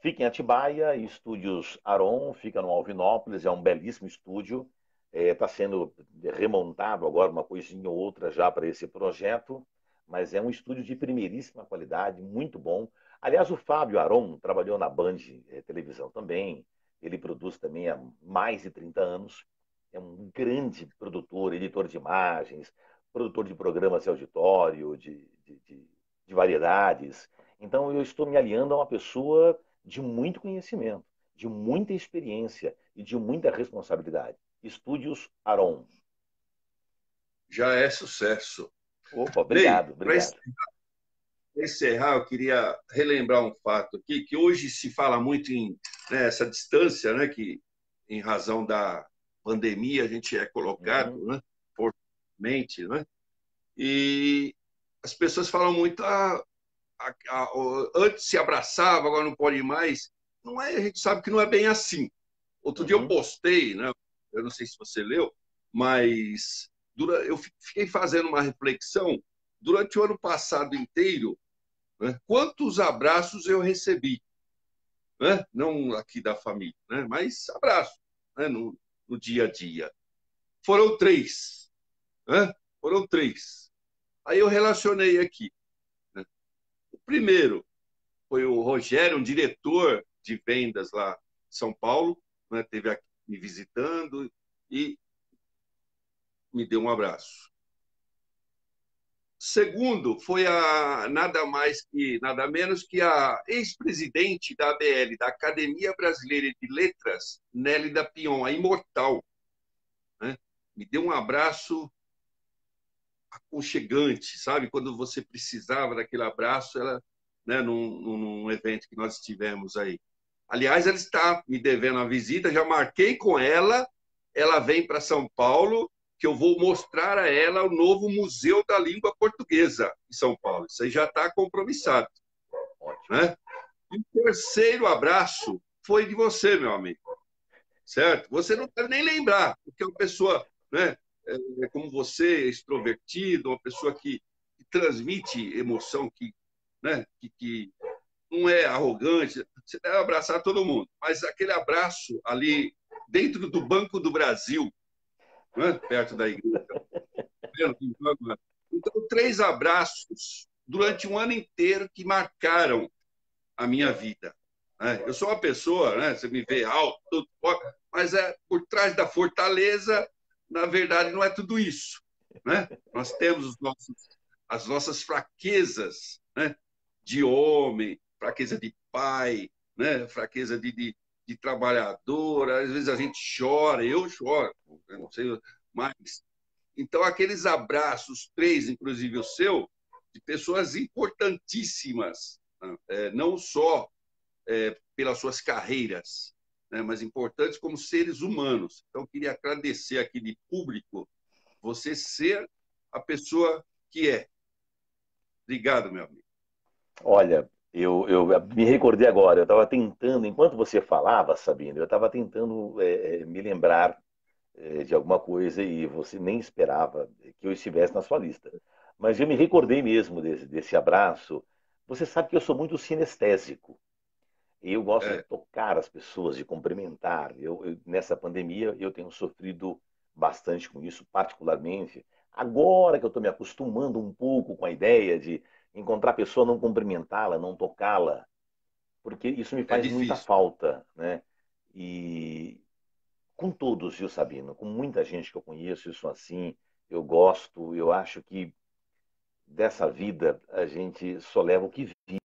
Fica em Atibaia, Estúdios Aron, fica no Alvinópolis, é um belíssimo estúdio. Está sendo remontado agora uma coisinha ou outra já para esse projeto, mas é um estúdio de primeiríssima qualidade, muito bom. Aliás, o Fábio Aron trabalhou na Band Televisão também, ele produz também há mais de 30 anos. É um grande produtor, editor de imagens, produtor de programas de auditório, de variedades. Então, eu estou me aliando a uma pessoa de muito conhecimento, de muita experiência, e de muita responsabilidade. Estúdios Aron. Já é sucesso. Opa, Ney, obrigado, para obrigado. encerrar, eu queria relembrar um fato aqui, que hoje se fala muito em, né, essa distância, né, que em razão da pandemia a gente é Uhum, colocado, né, fortemente, né, e as pessoas falam muito, antes se abraçava, agora não pode mais. Não é, a gente sabe que não é bem assim. Outro dia eu uhum, postei, né, eu não sei se você leu, mas eu fiquei fazendo uma reflexão durante o ano passado inteiro, né, quantos abraços eu recebi, né? Não aqui da família, né? Mas abraço, né? No dia a dia. Foram três, né? Foram três. Aí eu relacionei aqui, né? O primeiro foi o Rogério, um diretor de vendas lá em São Paulo, né? Esteve aqui me visitando e me deu um abraço. Segundo, foi a nada mais que nada menos que a ex-presidente da ABL, da Academia Brasileira de Letras, Nélida Pion, a imortal, né? Me deu um abraço aconchegante, sabe? Quando você precisava daquele abraço, ela, né, num evento que nós tivemos aí. Aliás, ela está me devendo a visita, já marquei com ela vem para São Paulo, que eu vou mostrar a ela o novo Museu da Língua Portuguesa em São Paulo. Isso aí já está compromissado, ótimo. né? E o terceiro abraço foi de você, meu amigo, certo? Você não deve nem lembrar, porque é uma pessoa, né, como você, extrovertido, uma pessoa que transmite emoção, né, que não é arrogante, você deve abraçar todo mundo, mas aquele abraço ali dentro do Banco do Brasil, né, perto da igreja, então, três abraços durante um ano inteiro que marcaram a minha vida. Né? Eu sou uma pessoa, né, você me vê alto, tudo, mas por trás da fortaleza, na verdade, não é tudo isso. Né? Nós temos as nossas fraquezas, né, de homem, fraqueza de pai, né, fraqueza de trabalhador. Às vezes a gente chora, eu choro, eu não sei, mas então, aqueles abraços, três, inclusive o seu, de pessoas importantíssimas, né? Não só pelas suas carreiras, né? Mas importantes como seres humanos. Então, eu queria agradecer aqui de público você ser a pessoa que é. Obrigado, meu amigo. Olha, eu me recordei agora, eu estava tentando, enquanto você falava, Sabino, eu estava tentando me lembrar de alguma coisa e você nem esperava que eu estivesse na sua lista. Mas eu me recordei mesmo desse abraço. Você sabe que eu sou muito sinestésico. Eu gosto de É, tocar as pessoas, de cumprimentar. Nessa pandemia, eu tenho sofrido bastante com isso, particularmente. Agora que eu estou me acostumando um pouco com a ideia de encontrar a pessoa, não cumprimentá-la, não tocá-la, porque isso me é faz muita difícil. falta, né? E com todos, viu, Sabino? Com muita gente que eu conheço, isso assim, eu gosto, eu acho que dessa vida a gente só leva o que vive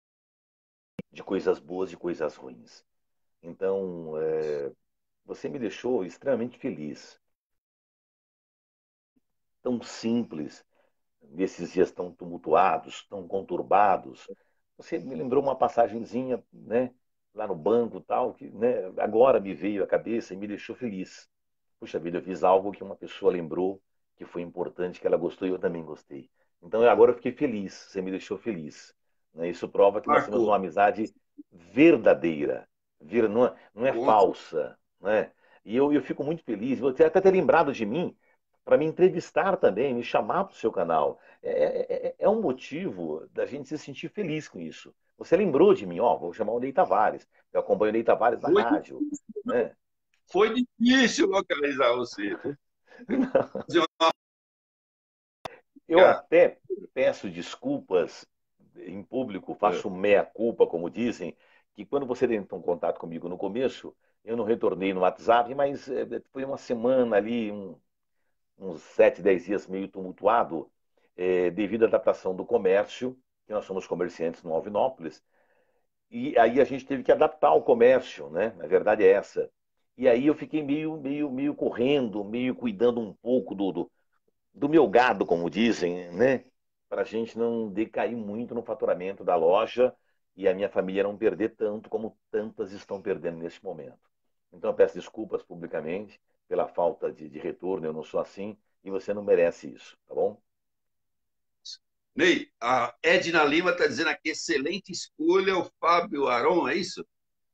de coisas boas e coisas ruins. Então, você me deixou extremamente feliz. Tão simples, nesses dias tão tumultuados, tão conturbados. Você me lembrou uma passagenzinha, né, lá no banco, tal, que, né, agora me veio à cabeça e me deixou feliz. Puxa vida, eu fiz algo que uma pessoa lembrou, que foi importante, que ela gostou e eu também gostei. Então agora eu fiquei feliz, você me deixou feliz. Né? Isso prova que nós temos Marcou. uma amizade verdadeira, não é falsa. Né? E eu fico muito feliz, você até ter lembrado de mim para me entrevistar também, me chamar para o seu canal. É um motivo da gente se sentir feliz com isso. Você lembrou de mim, ó, vou chamar o Ney Tavares. Eu acompanho o Ney Tavares na Foi, rádio. Né? foi difícil localizar você. Fazer uma Eu até peço desculpas em público, faço meia-culpa, como dizem, que quando você tentou um contato comigo no começo, eu não retornei no WhatsApp, mas foi uma semana ali, uns 7, 10 dias meio tumultuado, devido à adaptação do comércio, que nós somos comerciantes no Alvinópolis, e aí a gente teve que adaptar o comércio, né? A verdade é essa. E aí eu fiquei meio correndo, meio cuidando um pouco do meu gado, como dizem, né? Para a gente não decair muito no faturamento da loja e a minha família não perder tanto como tantas estão perdendo neste momento. Então eu peço desculpas publicamente pela falta de retorno, eu não sou assim e você não merece isso, tá bom? Ney, a Edna Lima está dizendo aqui, excelente escolha, o Fábio Aron, é isso?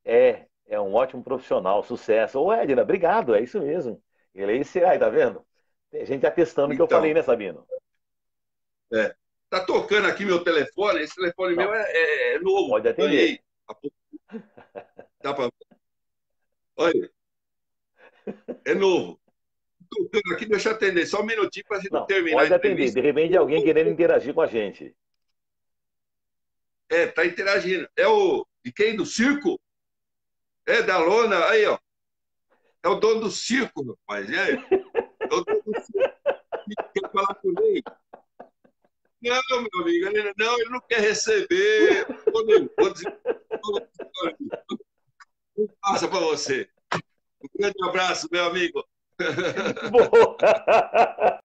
É um ótimo profissional, sucesso. Ô, Edna, obrigado, é isso mesmo. Ele é esse aí, tá vendo? Tem gente atestando o que eu falei, Então, né, Sabino? tá tocando aqui meu telefone, esse telefone meu Não, é novo, pode atender. ganhei. Dá pra... Olha, é novo. Tocando aqui, deixa eu atender, só um minutinho para a gente Não, terminar a pode atender. De entrevista. repente, alguém querendo interagir com a gente. Tá interagindo. É o de quem? Do circo? É da lona, aí, ó. É o dono do circo, rapaz. É o dono do circo. Quer falar comigo? Não, meu amigo, ele não quer receber. Vou dizer, passa para você. Um grande abraço, meu amigo. Boa!